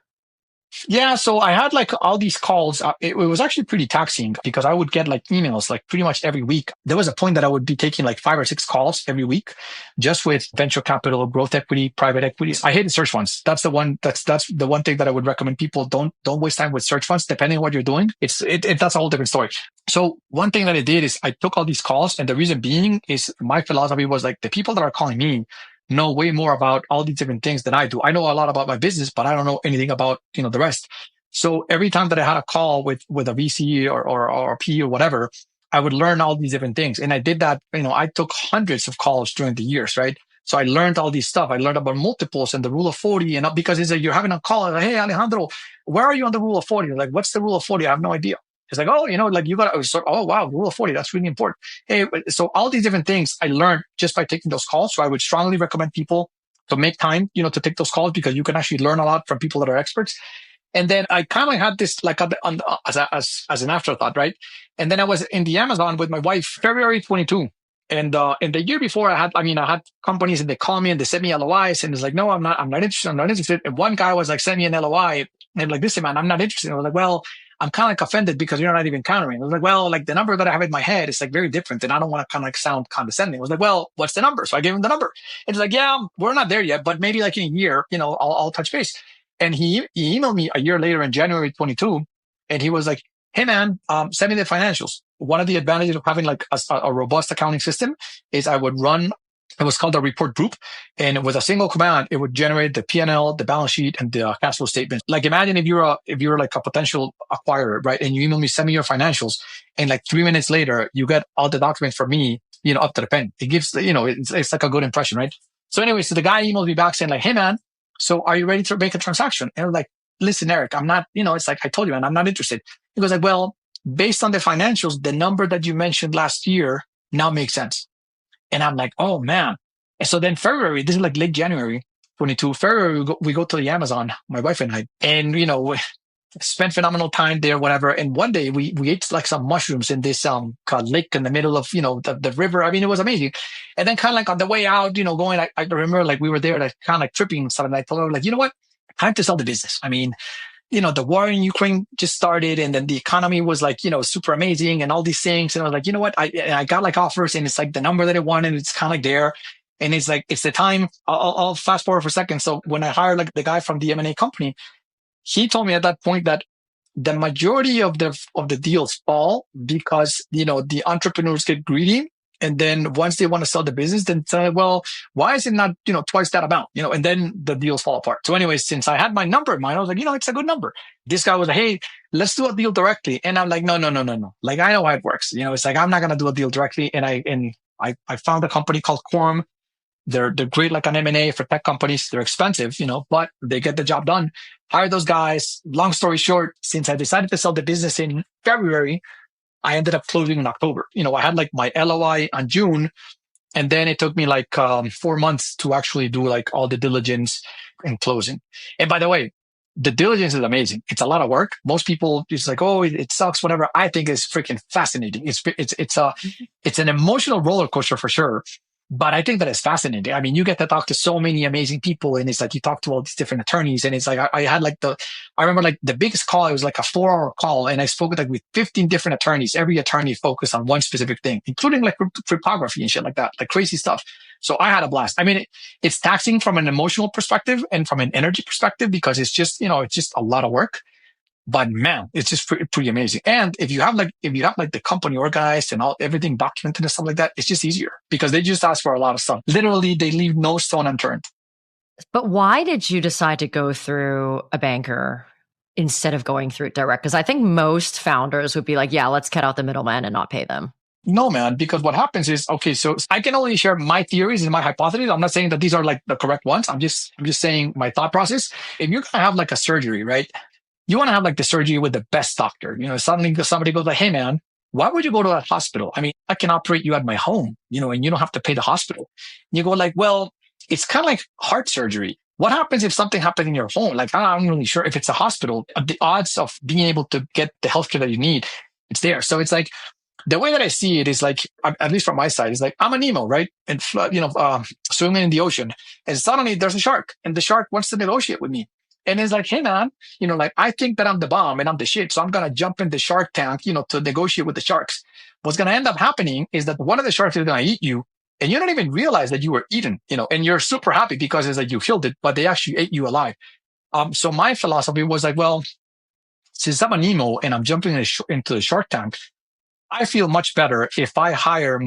Yeah, so I had like all these calls. It was actually pretty taxing, because I would get like emails like pretty much every week. There was a point that I would be taking like 5 or 6 calls every week, just with venture capital, growth equity, private equities. I hated search funds. That's the one. That's the one thing that I would recommend people don't waste time with search funds. Depending on what you're doing, that's a whole different story. So one thing that I did is I took all these calls, and the reason being is my philosophy was like, the people that are calling me know way more about all these different things than I do. I know a lot about my business, but I don't know anything about, the rest. So every time that I had a call with a VC or PE or whatever, I would learn all these different things. And I did that, I took hundreds of calls during the years, right? So I learned all these stuff. I learned about multiples and the rule of 40. And because it's like, you're having a call, like, hey, Alejandro, where are you on the rule of 40? Like, what's the rule of 40? I have no idea. It's like, oh, like you got to, oh, wow, rule of 40. That's really important. Hey, so all these different things I learned just by taking those calls. So I would strongly recommend people to make time, to take those calls, because you can actually learn a lot from people that are experts. And then I kind of had this like as an afterthought, right? And then I was in the Amazon with my wife, February 22. And the year before I had companies, and they call me and they send me LOIs, and it's like, no, I'm not interested. And one guy was like, send me an LOI. And like, listen, man, I'm not interested. I was like, well, I'm kind of like offended because you're not even countering. I was like, well, like the number that I have in my head is like very different, and I don't want to kind of like sound condescending. I was like, well, what's the number? So I gave him the number. And he's like, yeah, we're not there yet, but maybe like in a year, I'll touch base. And he emailed me a year later in January 22, and he was like, hey man, send me the financials. One of the advantages of having like a robust accounting system is I would run, it was called a report group, and with a single command, it would generate the P&L, the balance sheet, and the cash flow statement. Like imagine if you're like a potential acquirer, right? And you email me, send me your financials, and like 3 minutes later, you get all the documents from me, up to the pen. It gives, it's like a good impression, right? So anyway, so the guy emailed me back saying like, hey man, so are you ready to make a transaction? And I was like, listen, Eric, I'm not, it's like, I told you, man, I'm not interested. He goes like, well, based on the financials, the number that you mentioned last year now makes sense. And I'm like, oh man. And so then February, this is like late January 22, February, we go to the Amazon, my wife and I, and, spent phenomenal time there, whatever. And one day we ate like some mushrooms in this, lake in the middle of, the river. I mean, it was amazing. And then kind of like on the way out, going, I remember like we were there, like kind of like tripping and stuff. And I told her like, you know what? Time to sell the business. I mean, the war in Ukraine just started, and then the economy was like, super amazing and all these things. And I was like, you know what? I got like offers, and it's like the number that I wanted. It's kind of like there. And it's like, it's the time. I'll fast forward for a second. So when I hired like the guy from the M&A company, he told me at that point that the majority of the deals fall because, the entrepreneurs get greedy. And then once they want to sell the business, then say, well, why is it not, twice that amount, and then the deals fall apart. So anyways, since I had my number in mind, I was like, it's a good number. This guy was like, hey, let's do a deal directly. And I'm like, no. Like, I know how it works. It's like, I'm not going to do a deal directly. And I found a company called Quorum. They're great, like an M&A for tech companies. They're expensive, but they get the job done. Hire those guys. Long story short, since I decided to sell the business in February, I ended up closing in October. I had like my LOI on June, and then it took me like 4 months to actually do like all the diligence and closing. And by the way, the diligence is amazing. It's a lot of work. Most people just like, oh, it sucks, whatever. I think it's freaking fascinating. It's an emotional roller coaster for sure. But I think that it's fascinating. I mean, you get to talk to so many amazing people, and it's like you talk to all these different attorneys, and it's like I had like I remember like the biggest call, it was like a 4-hour call, and I spoke with 15 different attorneys. Every attorney focused on one specific thing, including like cryptography and shit like that, like crazy stuff. So I had a blast. I mean, it's taxing from an emotional perspective and from an energy perspective, because it's just, it's just a lot of work. But man, it's just pretty amazing. And if you have like the company organized and everything documented and stuff like that, it's just easier because they just ask for a lot of stuff. Literally, they leave no stone unturned. But why did you decide to go through a banker instead of going through it direct? Because I think most founders would be like, yeah, let's cut out the middleman and not pay them. No, man, because what happens is, okay, so I can only share my theories and my hypotheses. I'm not saying that these are like the correct ones. I'm just saying my thought process. If you're going to have like a surgery, right? You want to have like the surgery with the best doctor. Suddenly somebody goes like, hey, man, why would you go to that hospital? I mean, I can operate you at my home, and you don't have to pay the hospital. And you go like, well, it's kind of like heart surgery. What happens if something happens in your home? Like, I'm really sure if it's a hospital, the odds of being able to get the healthcare that you need, it's there. So it's like, the way that I see it is like, at least from my side, is like, I'm a Nemo, right? And, swimming in the ocean. And suddenly there's a shark and the shark wants to negotiate with me. And it's like, hey, man, like, I think that I'm the bomb and I'm the shit. So I'm going to jump in the shark tank, to negotiate with the sharks. What's going to end up happening is that one of the sharks is going to eat you and you don't even realize that you were eaten, and you're super happy because it's like you killed it, but they actually ate you alive. So my philosophy was like, well, since I'm a Nemo and I'm jumping into the shark tank, I feel much better if I hire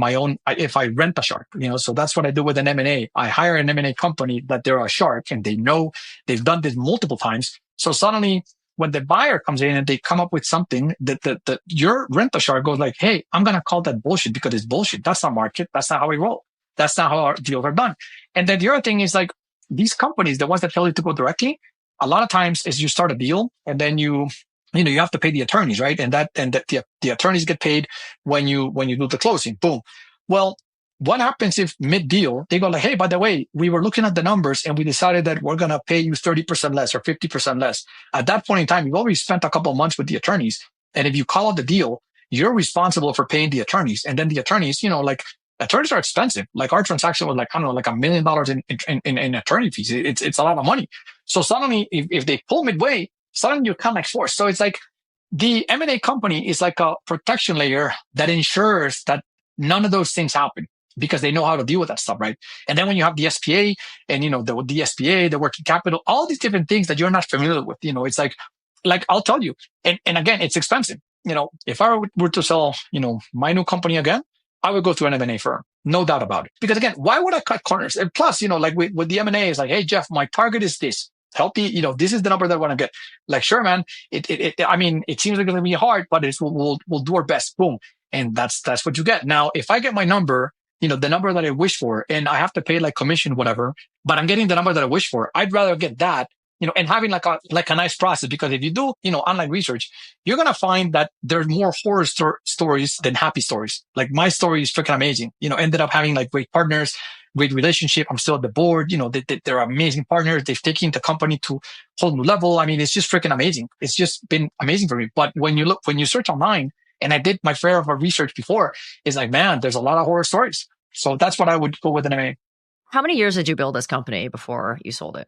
if I rent a shark, so that's what I do with an M&A. I hire an M&A company that they're a shark and they know they've done this multiple times. So suddenly when the buyer comes in and they come up with something that your rent a shark goes like, hey, I'm going to call that bullshit because it's bullshit. That's not market. That's not how we roll. That's not how our deals are done. And then the other thing is like these companies, the ones that tell you to go directly, a lot of times is you start a deal and then you have to pay the attorneys, right? And the attorneys get paid when you do the closing. Boom. Well, what happens if mid-deal, they go like, hey, by the way, we were looking at the numbers and we decided that we're going to pay you 30% less or 50% less. At that point in time, you've already spent a couple of months with the attorneys. And if you call out the deal, you're responsible for paying the attorneys. And then the attorneys, attorneys are expensive. Like our transaction was like, I don't know, like $1 million in attorney fees. It's a lot of money. So suddenly if they pull midway, suddenly you're kind of like forced. So it's like the M&A company is like a protection layer that ensures that none of those things happen because they know how to deal with that stuff, right? And then when you have the SPA and, the SPA, the working capital, all these different things that you're not familiar with, it's like I'll tell you. And again, it's expensive. If I were to sell, my new company again, I would go through an M&A firm. No doubt about it. Because again, why would I cut corners? And plus, like with the M&A, it's like, hey, Jeff, my target is this. Help me, this is the number that I want to get. Like, sure, man. I mean, it seems like it's going to be hard, but we'll do our best. Boom. And that's what you get. Now, if I get my number, the number that I wish for, and I have to pay like commission, whatever, but I'm getting the number that I wish for, I'd rather get that, and having like a nice process, because if you do, online research, you're going to find that there's more horror stories than happy stories. Like my story is freaking amazing, ended up having like great partners, great relationship. I'm still at the board. They're amazing partners. They've taken the company to a whole new level. I mean, it's just freaking amazing. It's just been amazing for me. But when you search online, and I did my fair of research before, it's like, man, there's a lot of horror stories. So that's what I would go with an M&A. How many years did you build this company before you sold it?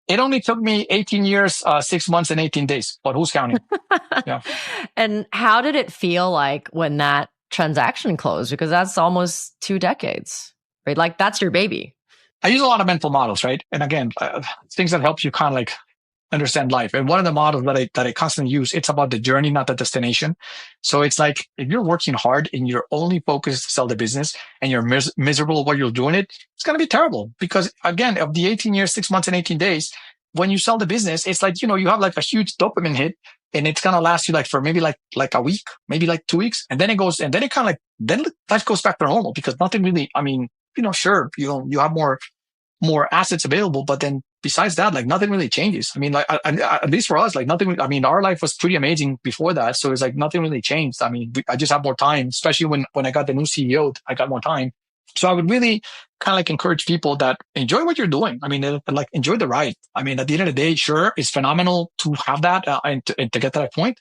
It only took me 18 years, 6 months and 18 days, but who's counting? Yeah. And how did it feel like when that transaction closed? Because that's almost 2 decades, right? Like that's your baby. I use a lot of mental models, right? And again, things that help you kind of like understand life. And one of the models that I constantly use, it's about the journey, not the destination. So it's like, if you're working hard and you're only focused to sell the business and you're miserable while you're doing it, it's going to be terrible. Because again, of the 18 years, 6 months and 18 days, when you sell the business, it's like, you have like a huge dopamine hit and it's going to last you like for maybe like a week, maybe like 2 weeks. And then then life goes back to normal because nothing really, I mean, sure, you have more assets available, but then besides that, like nothing really changes. I mean, like at least for us, like nothing. I mean, our life was pretty amazing before that, so it's like nothing really changed. I mean, I just have more time, especially when I got the new CEO, I got more time. So I would really kind of like encourage people that enjoy what you're doing. I mean, like enjoy the ride. I mean, at the end of the day, sure, it's phenomenal to have that and to get to that point.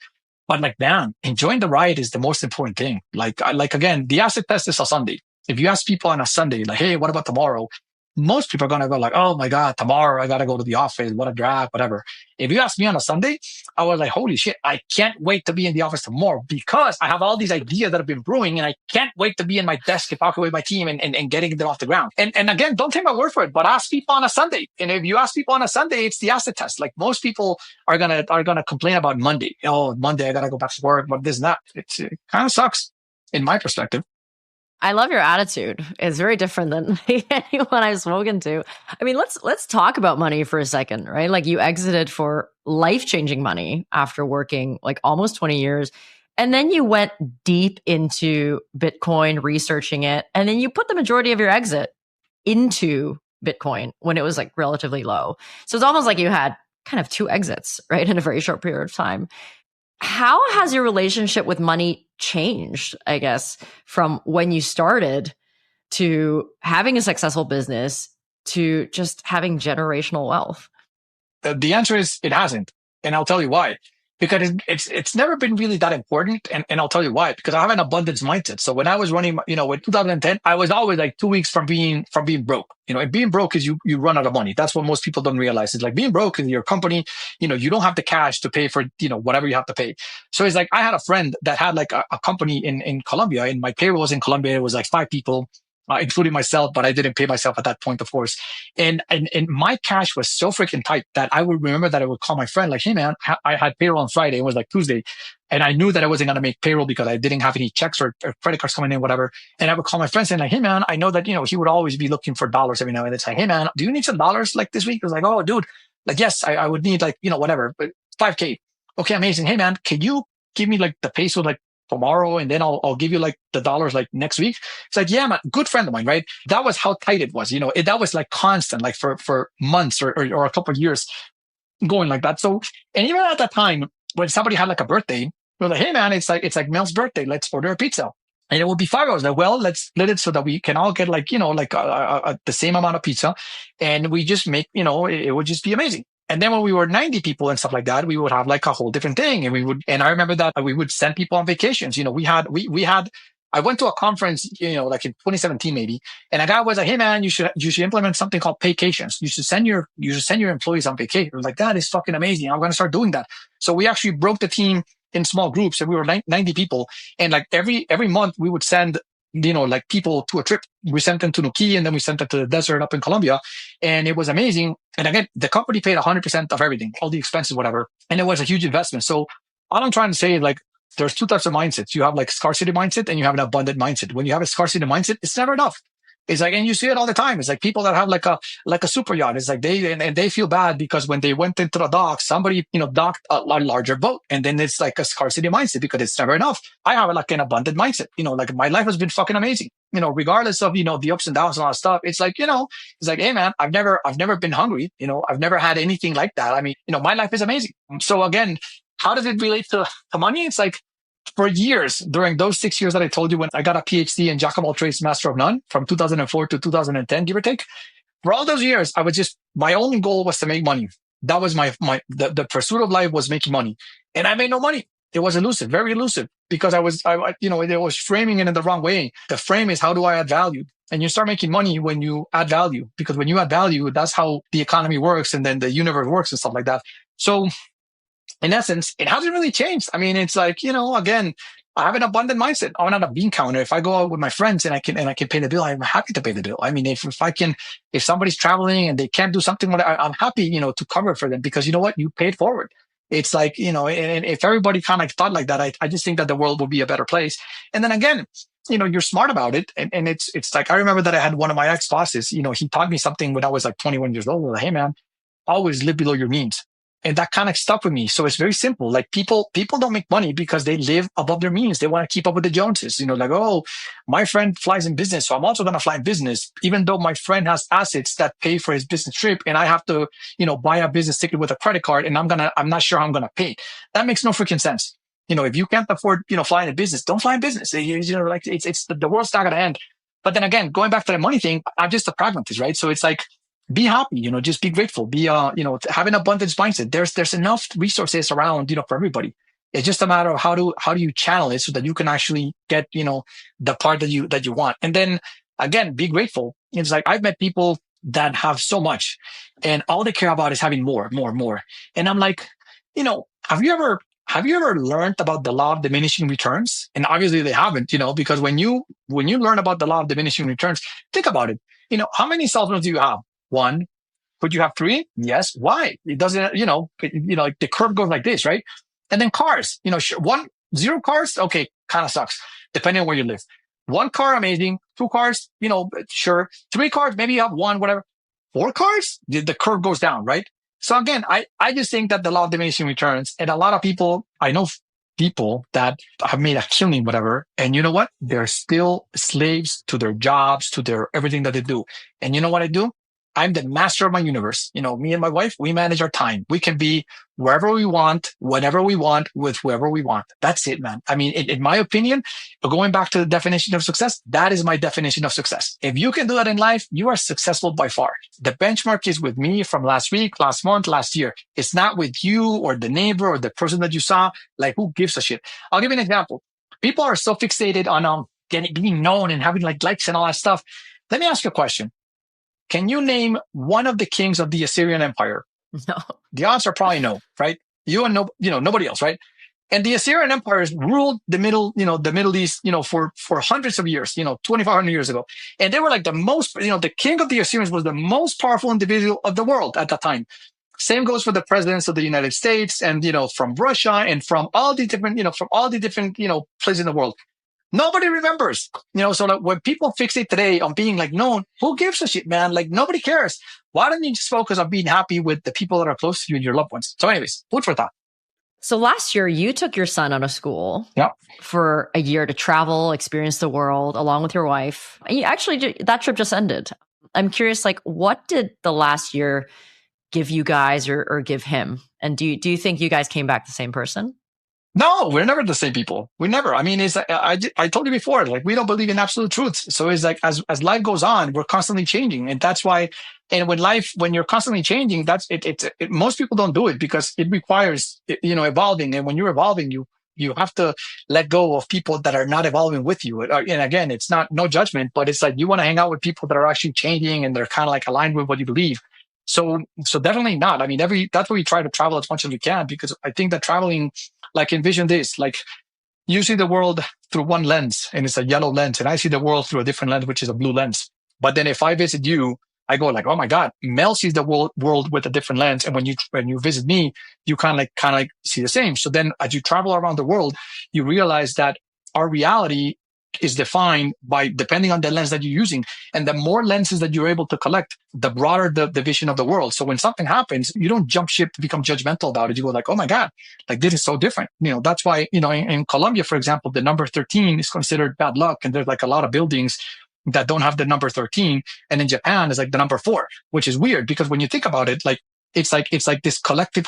But like, man, enjoying the ride is the most important thing. Like again, the asset test is a Sunday. If you ask people on a Sunday, like, hey, what about tomorrow? most people are going to go like, oh my God, tomorrow I got to go to the office. What a drag, whatever. If you ask me on a Sunday, I was like, holy shit, I can't wait to be in the office tomorrow because I have all these ideas that have been brewing and I can't wait to be in my desk and talking with my team and getting them off the ground. And again, don't take my word for it, but ask people on a Sunday. And if you ask people on a Sunday, it's the acid test. Like most people are gonna complain about Monday. Oh, Monday, I got to go back to work, but this and that. It kind of sucks in my perspective. I love your attitude. It's very different than anyone I've spoken to. I mean, let's talk about money for a second, right? Like you exited for life-changing money after working like almost 20 years. And then you went deep into Bitcoin, researching it. And then you put the majority of your exit into Bitcoin when it was like relatively low. So it's almost like you had kind of two exits, right? In a very short period of time. How has your relationship with money changed, I guess, from when you started to having a successful business to just having generational wealth? The answer is it hasn't. And I'll tell you why. Because it's never been really that important. And I'll tell you why. Because I have an abundance mindset. So when I was running, in 2010, I was always like 2 weeks from being broke. And being broke is you run out of money. That's what most people don't realize. It's like being broke is your company, you don't have the cash to pay for, whatever you have to pay. So it's like I had a friend that had like a company in Colombia, and my payroll was in Colombia. It was like 5 people. Including myself, but I didn't pay myself at that point, of course. And my cash was so freaking tight that I would remember that I would call my friend like, hey man, I had payroll on Friday. It was like Tuesday. And I knew that I wasn't going to make payroll because I didn't have any checks or credit cards coming in, whatever. And I would call my friend saying like, hey man, I know that, he would always be looking for dollars every now and then. It's like, hey man, do you need some dollars like this week? I was like, oh dude, like, yes, I would need like, whatever, but 5K. Okay, amazing. Hey man, can you give me like the peso like tomorrow, and then I'll give you like the dollars like next week. It's like, yeah, man, good friend of mine, right? That was how tight it was. That was like constant, like for months or a couple of years going like that. So, and even at that time, when somebody had like a birthday, we're like, hey man, it's like Mel's birthday. Let's order a pizza. And it would be $5. Like, well, let's split it so that we can all get like, the same amount of pizza. And we just make, it would just be amazing. And then when we were 90 people and stuff like that, we would have like a whole different thing. And I remember that we would send people on vacations. I went to a conference, like in 2017 maybe, and a guy was like, hey man, you should implement something called paycations. You should send your employees on vacation. I was like, that is fucking amazing. I'm going to start doing that. So we actually broke the team in small groups, and we were 90 people. And like every month we would send, like people to a trip. We sent them to Nuki, and then we sent them to the desert up in Colombia. And it was amazing. And again, the company paid 100% of everything, all the expenses, whatever. And it was a huge investment. So all I'm trying to say is like, there's two types of mindsets. You have like scarcity mindset and you have an abundant mindset. When you have a scarcity mindset, it's never enough. It's like, and you see it all the time. It's like people that have like a super yacht. It's like they feel bad because when they went into the dock, somebody, docked a larger boat. And then it's like a scarcity mindset because it's never enough. I have like an abundant mindset. Like my life has been fucking amazing. Regardless of, the ups and downs and all that stuff. It's like, it's like, hey man, I've never been hungry. I've never had anything like that. I mean, my life is amazing. So again, how does it relate to money? It's like, for years, during those 6 years that I told you when I got a PhD in Jack of all trades, master of none, from 2004 to 2010, give or take, for all those years, my only goal was to make money. That was the pursuit of life was making money. And I made no money. It was elusive, very elusive, because it was framing it in the wrong way. The frame is, how do I add value? And you start making money when you add value, because when you add value, that's how the economy works and then the universe works and stuff like that. So in essence, it hasn't really changed. I mean, it's like, again, I have an abundant mindset. I'm not a bean counter. If I go out with my friends and I can pay the bill, I'm happy to pay the bill. I mean, if somebody's traveling and they can't do something, I'm happy, to cover for them, because you know what? You paid forward. It's like, and if everybody kind of thought like that, I just think that the world would be a better place. And then again, you're smart about it. And it's like, I remember that I had one of my ex-bosses, he taught me something when I was like 21 years old. Like, hey man, always live below your means. And that kind of stuck with me. So it's very simple. Like people don't make money because they live above their means. They want to keep up with the Joneses. Like, oh, my friend flies in business, so I'm also going to fly in business, even though my friend has assets that pay for his business trip, and I have to, buy a business ticket with a credit card, and I'm not sure how I'm going to pay. That makes no freaking sense. If you can't afford, flying in business, don't fly in business. Like it's the world's not going to end. But then again, going back to the money thing, I'm just a pragmatist, right? So it's like, be happy, just be grateful, have an abundance mindset. There's enough resources around, for everybody. It's just a matter of how do you channel it so that you can actually get, the part that you want. And then again, be grateful. It's like, I've met people that have so much and all they care about is having more, more, more. And I'm like, have you ever learned about the law of diminishing returns? And obviously they haven't, because when you learn about the law of diminishing returns, think about it. How many cell phones do you have? One. Could you have three? Yes. Why? It doesn't, like the curve goes like this, right? And then cars, sure, zero cars, okay, kind of sucks, depending on where you live. One car, amazing. Two cars, sure. Three cars, maybe you have one, whatever. Four cars, the curve goes down, right? So again, I just think that the law of diminishing returns, and a lot of people, I know people that have made a killing, whatever, and you know what? They're still slaves to their jobs, to their everything that they do. And you know what I do? I'm the master of my universe. Me and my wife, we manage our time. We can be wherever we want, whenever we want, with whoever we want. That's it, man. I mean, in my opinion, going back to the definition of success, that is my definition of success. If you can do that in life, you are successful by far. The benchmark is with me from last week, last month, last year. It's not with you or the neighbor or the person that you saw. Like, who gives a shit? I'll give you an example. People are so fixated on being known and having like likes and all that stuff. Let me ask you a question. Can you name one of the kings of the Assyrian Empire? No. The odds are probably no, right? You and nobody else, right? And the Assyrian Empire ruled the Middle East, for hundreds of years, 2,500 years ago. And they were like the most, the king of the Assyrians was the most powerful individual of the world at that time. Same goes for the presidents of the United States and, from Russia and from all the different, places in the world. Nobody remembers, so like when people fixate today on being like known, who gives a shit, man? Like nobody cares. Why don't you just focus on being happy with the people that are close to you and your loved ones? So anyways, food for thought. So last year you took your son out of school for a year to travel, experience the world along with your wife. And actually that trip just ended. I'm curious, like what did the last year give you guys or give him? And do you think you guys came back the same person? No, we're never the same people. We never. I mean, it's I told you before, like we don't believe in absolute truths. So it's like as life goes on, we're constantly changing, and that's why. And when you're constantly changing, that's it. Most people don't do it because it requires evolving, and when you're evolving, you have to let go of people that are not evolving with you. And again, it's no judgment, but it's like you want to hang out with people that are actually changing and they're kind of like aligned with what you believe. So definitely not. I mean, that's why we try to travel as much as we can, because I think that traveling, like envision this, like you see the world through one lens and it's a yellow lens, and I see the world through a different lens, which is a blue lens. But then if I visit you, I go like, oh my God, Mel sees the world with a different lens. And when you visit me, you kind of like see the same. So then as you travel around the world, you realize that our reality is defined by depending on the lens that you're using. And the more lenses that you're able to collect, the broader the vision of the world. So when something happens, you don't jump ship to become judgmental about it. You go like, oh my God, like this is so different. That's why, in Colombia, for example, the number 13 is considered bad luck. And there's like a lot of buildings that don't have the number 13. And in Japan, it's like the number 4, which is weird because when you think about it, like, it's like this collective,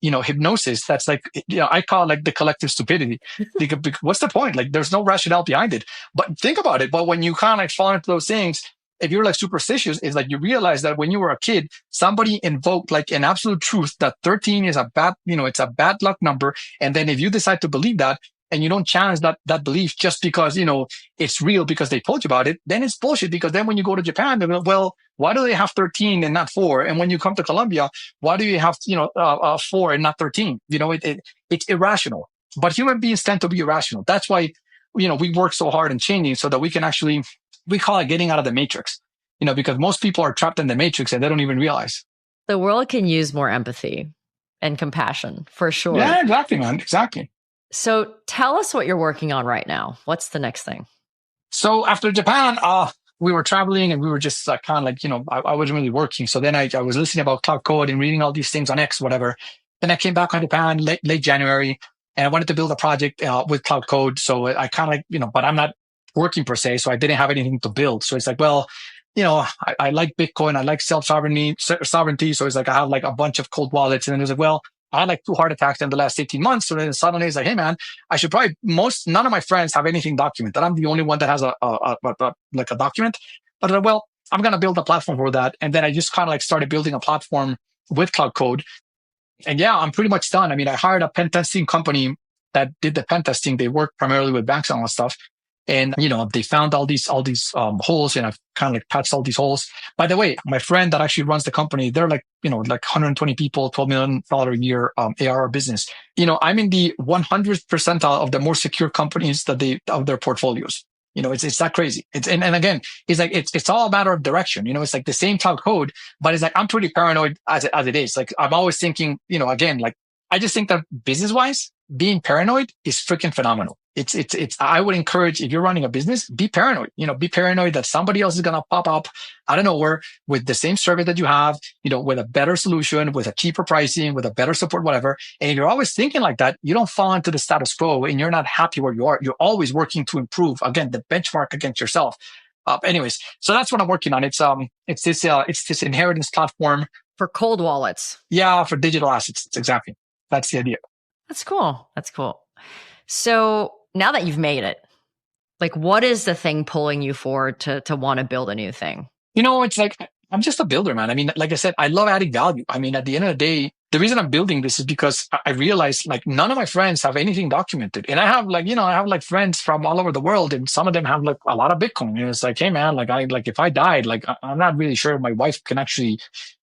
hypnosis. That's like, I call it like the collective stupidity. Because what's the point? Like, there's no rationale behind it. But think about it. But when you kind of like fall into those things, if you're like superstitious, it's like you realize that when you were a kid, somebody invoked like an absolute truth that 13 is a bad, it's a bad luck number. And then if you decide to believe that, and you don't challenge that belief just because, it's real because they told you about it, then it's bullshit. Because then when you go to Japan, they're like, well, why do they have 13 and not 4? And when you come to Colombia, why do you have, 4 and not 13? It's irrational. But human beings tend to be irrational. That's why, we work so hard in changing so that we can actually, we call it getting out of the matrix, because most people are trapped in the matrix and they don't even realize. The world can use more empathy and compassion for sure. Yeah, exactly, man. Exactly. So tell us what you're working on right now. What's the next thing? So after Japan, we were traveling and we were just kind of like, I wasn't really working. So then I was listening about cloud code and reading all these things on X, whatever. Then I came back on Japan late January and I wanted to build a project with cloud code. So I kind of like, but I'm not working per se. So I didn't have anything to build. So it's like, well, I like Bitcoin. I like sovereignty. So it's like, I have like a bunch of cold wallets. And then it was like, well, I had like 2 heart attacks in the last 18 months. So then suddenly it's like, hey man, I should probably, none of my friends have anything documented. I'm the only one that has a document. But well, I'm going to build a platform for that. And then I just kind of like started building a platform with Cloud Code. And yeah, I'm pretty much done. I mean, I hired a pen testing company that did the pen testing. They work primarily with banks and all that stuff. And, they found all these holes, and I've kind of like patched all these holes. By the way, my friend that actually runs the company, they're like, like 120 people, $12 million a year, ARR business. I'm in the 100th percentile of the more secure companies of their portfolios. It's that crazy. And again, it's like, it's all a matter of direction. It's like the same cloud code, but it's like, I'm pretty paranoid as it is. Like, I'm always thinking, again, like, I just think that business wise, being paranoid is freaking phenomenal. I would encourage, if you're running a business, be paranoid. Be paranoid that somebody else is going to pop up out of nowhere with the same service that you have, with a better solution, with a cheaper pricing, with a better support, whatever. And if you're always thinking like that, you don't fall into the status quo and you're not happy where you are. You're always working to improve. Again, the benchmark against yourself. Anyways, so that's what I'm working on. It's this inheritance platform for cold wallets. Yeah, for digital assets. Exactly. That's the idea. That's cool. So now that you've made it, like, what is the thing pulling you forward to want to build a new thing? It's like, I'm just a builder, man. I mean, like I said, I love adding value. I mean, at the end of the day, the reason I'm building this is because I realized, like, none of my friends have anything documented. And I have like friends from all over the world, and some of them have like a lot of Bitcoin. And it's like, hey man, if I died, like, I'm not really sure my wife can actually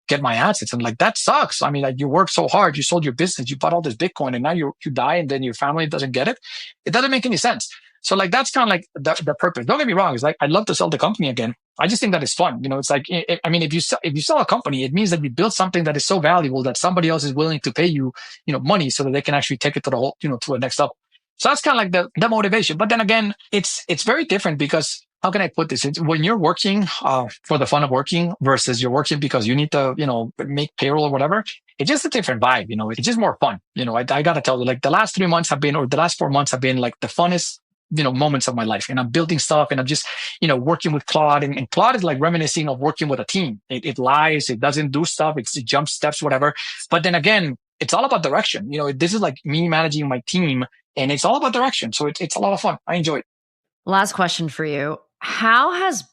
get my assets. And like, that sucks. I mean, like, you worked so hard, you sold your business, you bought all this Bitcoin, and now you die, and then your family doesn't get it. It doesn't make any sense. So like, that's kind of like the purpose. Don't get me wrong. It's like, I'd love to sell the company again. I just think that it's fun. It's like, I mean, if you sell a company, it means that you build something that is so valuable that somebody else is willing to pay you, money so that they can actually take it to the whole, to the next level. So that's kind of like the motivation. But then again, it's very different because, how can I put this? It's when you're working for the fun of working versus you're working because you need to, make payroll or whatever. It's just a different vibe. It's just more fun. I got to tell you, like, the last 4 months have been like the funnest, moments of my life. And I'm building stuff, and I'm just, working with Claude, and Claude is like reminiscing of working with a team. It lies, it doesn't do stuff, it jumps steps, whatever. But then again, it's all about direction. This is like me managing my team, and it's all about direction. So it's a lot of fun. I enjoy it. Last question for you. How has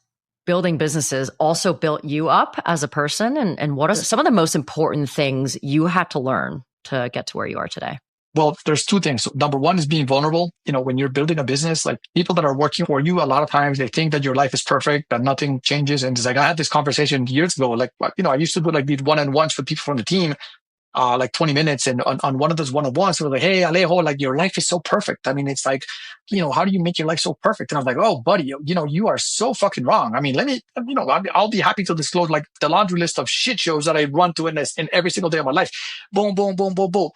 building businesses also built you up as a person? And what are some of the most important things you had to learn to get to where you are today? Well, there's two things. Number one is being vulnerable. When you're building a business, like, people that are working for you, a lot of times they think that your life is perfect, that nothing changes. And it's like, I had this conversation years ago. Like, I used to do like these one-on-ones with people from the team, like 20 minutes. And on one of those one-on-ones, they were like, hey, Alejo, like, your life is so perfect. I mean, it's like, how do you make your life so perfect? And I was like, oh, buddy, you are so fucking wrong. I mean, let me, I'll be happy to disclose like the laundry list of shit shows that I run to in every single day of my life. Boom, boom, boom, boom, boom.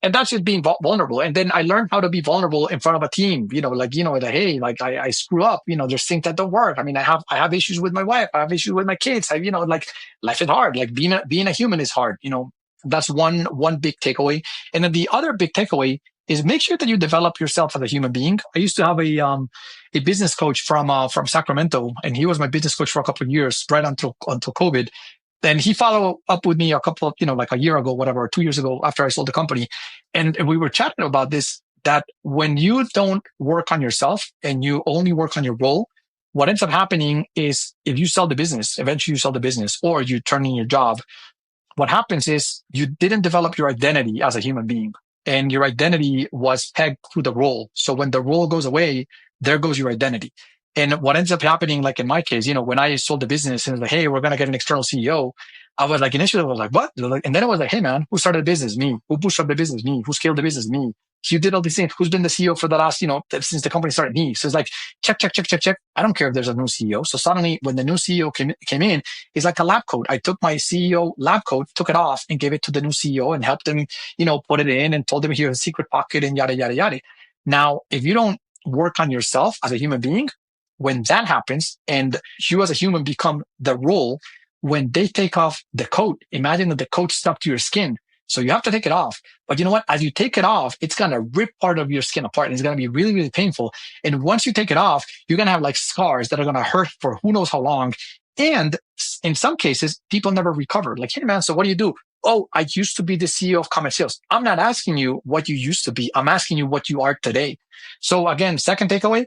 And that's just being vulnerable. And then I learned how to be vulnerable in front of a team, like, hey, like, I screw up, there's things that don't work. I mean, I have issues with my wife. I have issues with my kids. Like, life is hard. Like, being a human is hard. That's one big takeaway. And then the other big takeaway is make sure that you develop yourself as a human being. I used to have a business coach from Sacramento, and he was my business coach for a couple of years, right until COVID. Then he followed up with me a couple of, like a year ago, whatever, or 2 years ago after I sold the company. And we were chatting about this, that when you don't work on yourself and you only work on your role, what ends up happening is, if you sell the business, eventually you sell the business, or you turn in your job, what happens is you didn't develop your identity as a human being, and your identity was pegged to the role. So when the role goes away, there goes your identity. And what ends up happening, like in my case, when I sold the business and it was like, hey, we're going to get an external CEO, I was like, initially I was like, what? And then it was like, hey man, who started the business? Me. Who pushed up the business? Me. Who scaled the business? Me. You did all these things. Who's been the CEO for the last, since the company started? Me. So it's like, check. I don't care if there's a new CEO. So suddenly when the new CEO came in, it's like a lab coat. I took my CEO lab coat, took it off and gave it to the new CEO and helped him, put it in and told him here's a secret pocket and yada, yada, yada. Now, if you don't work on yourself as a human being, when that happens and you as a human become the role, when they take off the coat, imagine that the coat stuck to your skin. So you have to take it off. But you know what? As you take it off, it's going to rip part of your skin apart, and it's going to be really, really painful. And once you take it off, you're going to have like scars that are going to hurt for who knows how long. And in some cases, people never recover. Like, hey man, so what do you do? Oh, I used to be the CEO of Komet Sales. I'm not asking you what you used to be. I'm asking you what you are today. So again, second takeaway,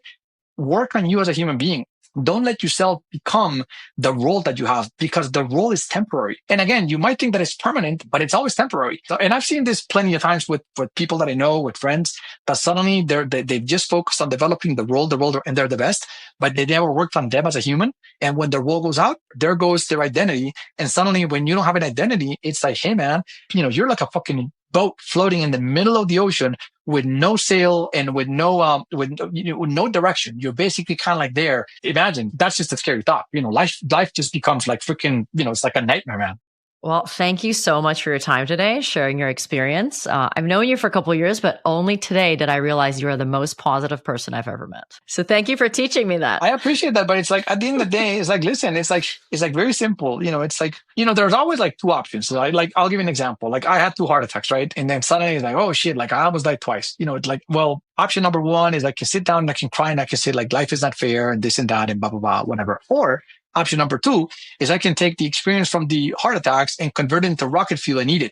work on you as a human being. don't let yourself become the role that you have, because the role is temporary. And again, you might think that it's permanent, but it's always temporary. So, and I've seen this plenty of times with people that I know, with friends, that suddenly they've just focused on developing the role, and they're the best, but they never worked on them as a human. And when their role goes out, there goes their identity. And suddenly when you don't have an identity, it's like, hey man, you're like a fucking boat floating in the middle of the ocean with no sail and with no no direction. You're basically kind of like there. Imagine, that's just a scary thought. Life just becomes like freaking, it's like a nightmare, man. Well, thank you so much for your time today, sharing your experience. I've known you for a couple of years, but only today did I realize you are the most positive person I've ever met. So thank you for teaching me that. I appreciate that, but it's like, at the end of the day, it's like, listen, it's like very simple. It's like, there's always like two options. So I'll give you an example. Like I had 2 heart attacks, right? And then suddenly it's like, oh shit, like I almost died twice. It's like, well, option number one is I can sit down and I can cry and I can say like life is not fair and this and that and blah, blah, blah, whatever. Or option number 2 is I can take the experience from the heart attacks and convert it into rocket fuel and eat it,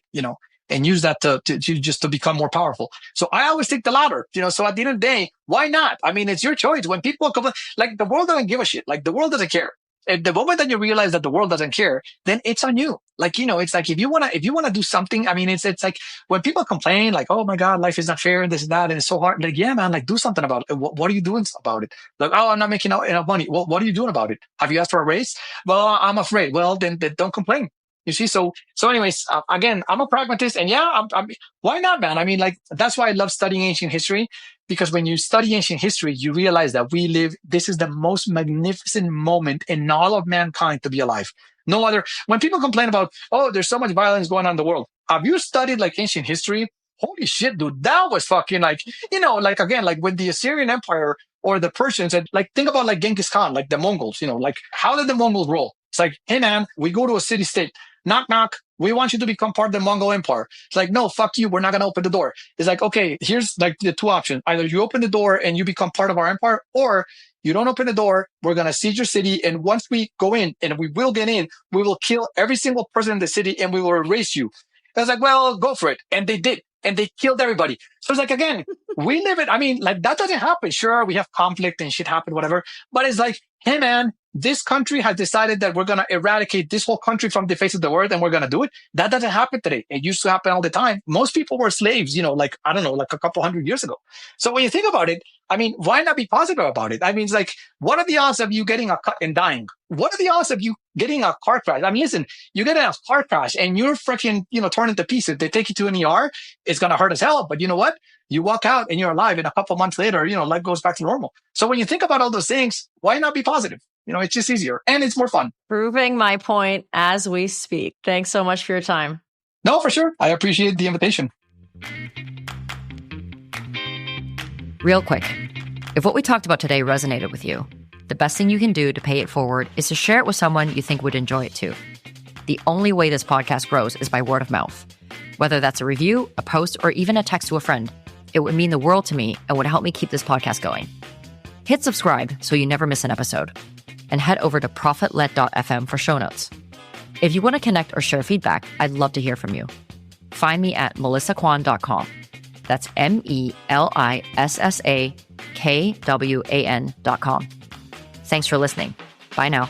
and use that to just to become more powerful. So I always take the latter, so at the end of the day, why not? I mean, it's your choice. When people come, like the world doesn't give a shit. Like the world doesn't care. At the moment that you realize that the world doesn't care, then it's on you. Like, it's like, if you want to do something, I mean, it's like when people complain like, oh my God, life is not fair and this and that, and it's so hard. Like, yeah, man, like do something about it. What are you doing about it? Like, oh, I'm not making enough money. Well, what are you doing about it? Have you asked for a raise? Well, I'm afraid. Well, then don't complain. You see, so anyways, again, I'm a pragmatist, and yeah, why not, man? I mean, like, that's why I love studying ancient history, because when you study ancient history, you realize that this is the most magnificent moment in all of mankind to be alive. No other, when people complain about, oh, there's so much violence going on in the world. Have you studied like ancient history? Holy shit, dude, that was fucking like, like again, like when the Assyrian Empire or the Persians, and like, think about like Genghis Khan, like the Mongols, like how did the Mongols roll? It's like, hey man, we go to a city state. Knock, knock. We want you to become part of the Mongol Empire. It's like, no, fuck you. We're not going to open the door. It's like, okay, here's like the 2 options. Either you open the door and you become part of our empire, or you don't open the door. We're going to siege your city. And once we go in, and we will get in, we will kill every single person in the city and we will erase you. I was like, well, go for it. And they did. And they killed everybody. So it's like, again, we live it. I mean, like that doesn't happen. Sure, we have conflict and shit happen, whatever. But it's like, hey man, this country has decided that we're going to eradicate this whole country from the face of the earth, and we're going to do it. That doesn't happen today. It used to happen all the time. Most people were slaves, like, I don't know, like a couple hundred years ago. So when you think about it, I mean, why not be positive about it? I mean, it's like, what are the odds of you getting a cut and dying? What are the odds of you getting a car crash? I mean, listen, you get in a car crash and you're freaking, torn into pieces. They take you to an ER. It's going to hurt as hell. But you know what? You walk out and you're alive, and a couple months later, life goes back to normal. So when you think about all those things, why not be positive? It's just easier and it's more fun. Proving my point as we speak. Thanks so much for your time. No, for sure. I appreciate the invitation. Real quick, if what we talked about today resonated with you, the best thing you can do to pay it forward is to share it with someone you think would enjoy it too. The only way this podcast grows is by word of mouth. Whether that's a review, a post, or even a text to a friend, it would mean the world to me and would help me keep this podcast going. Hit subscribe so you never miss an episode, and head over to profitled.fm for show notes. If you want to connect or share feedback, I'd love to hear from you. Find me at melissakwan.com. That's MELISSAKWAN.com. Thanks for listening. Bye now.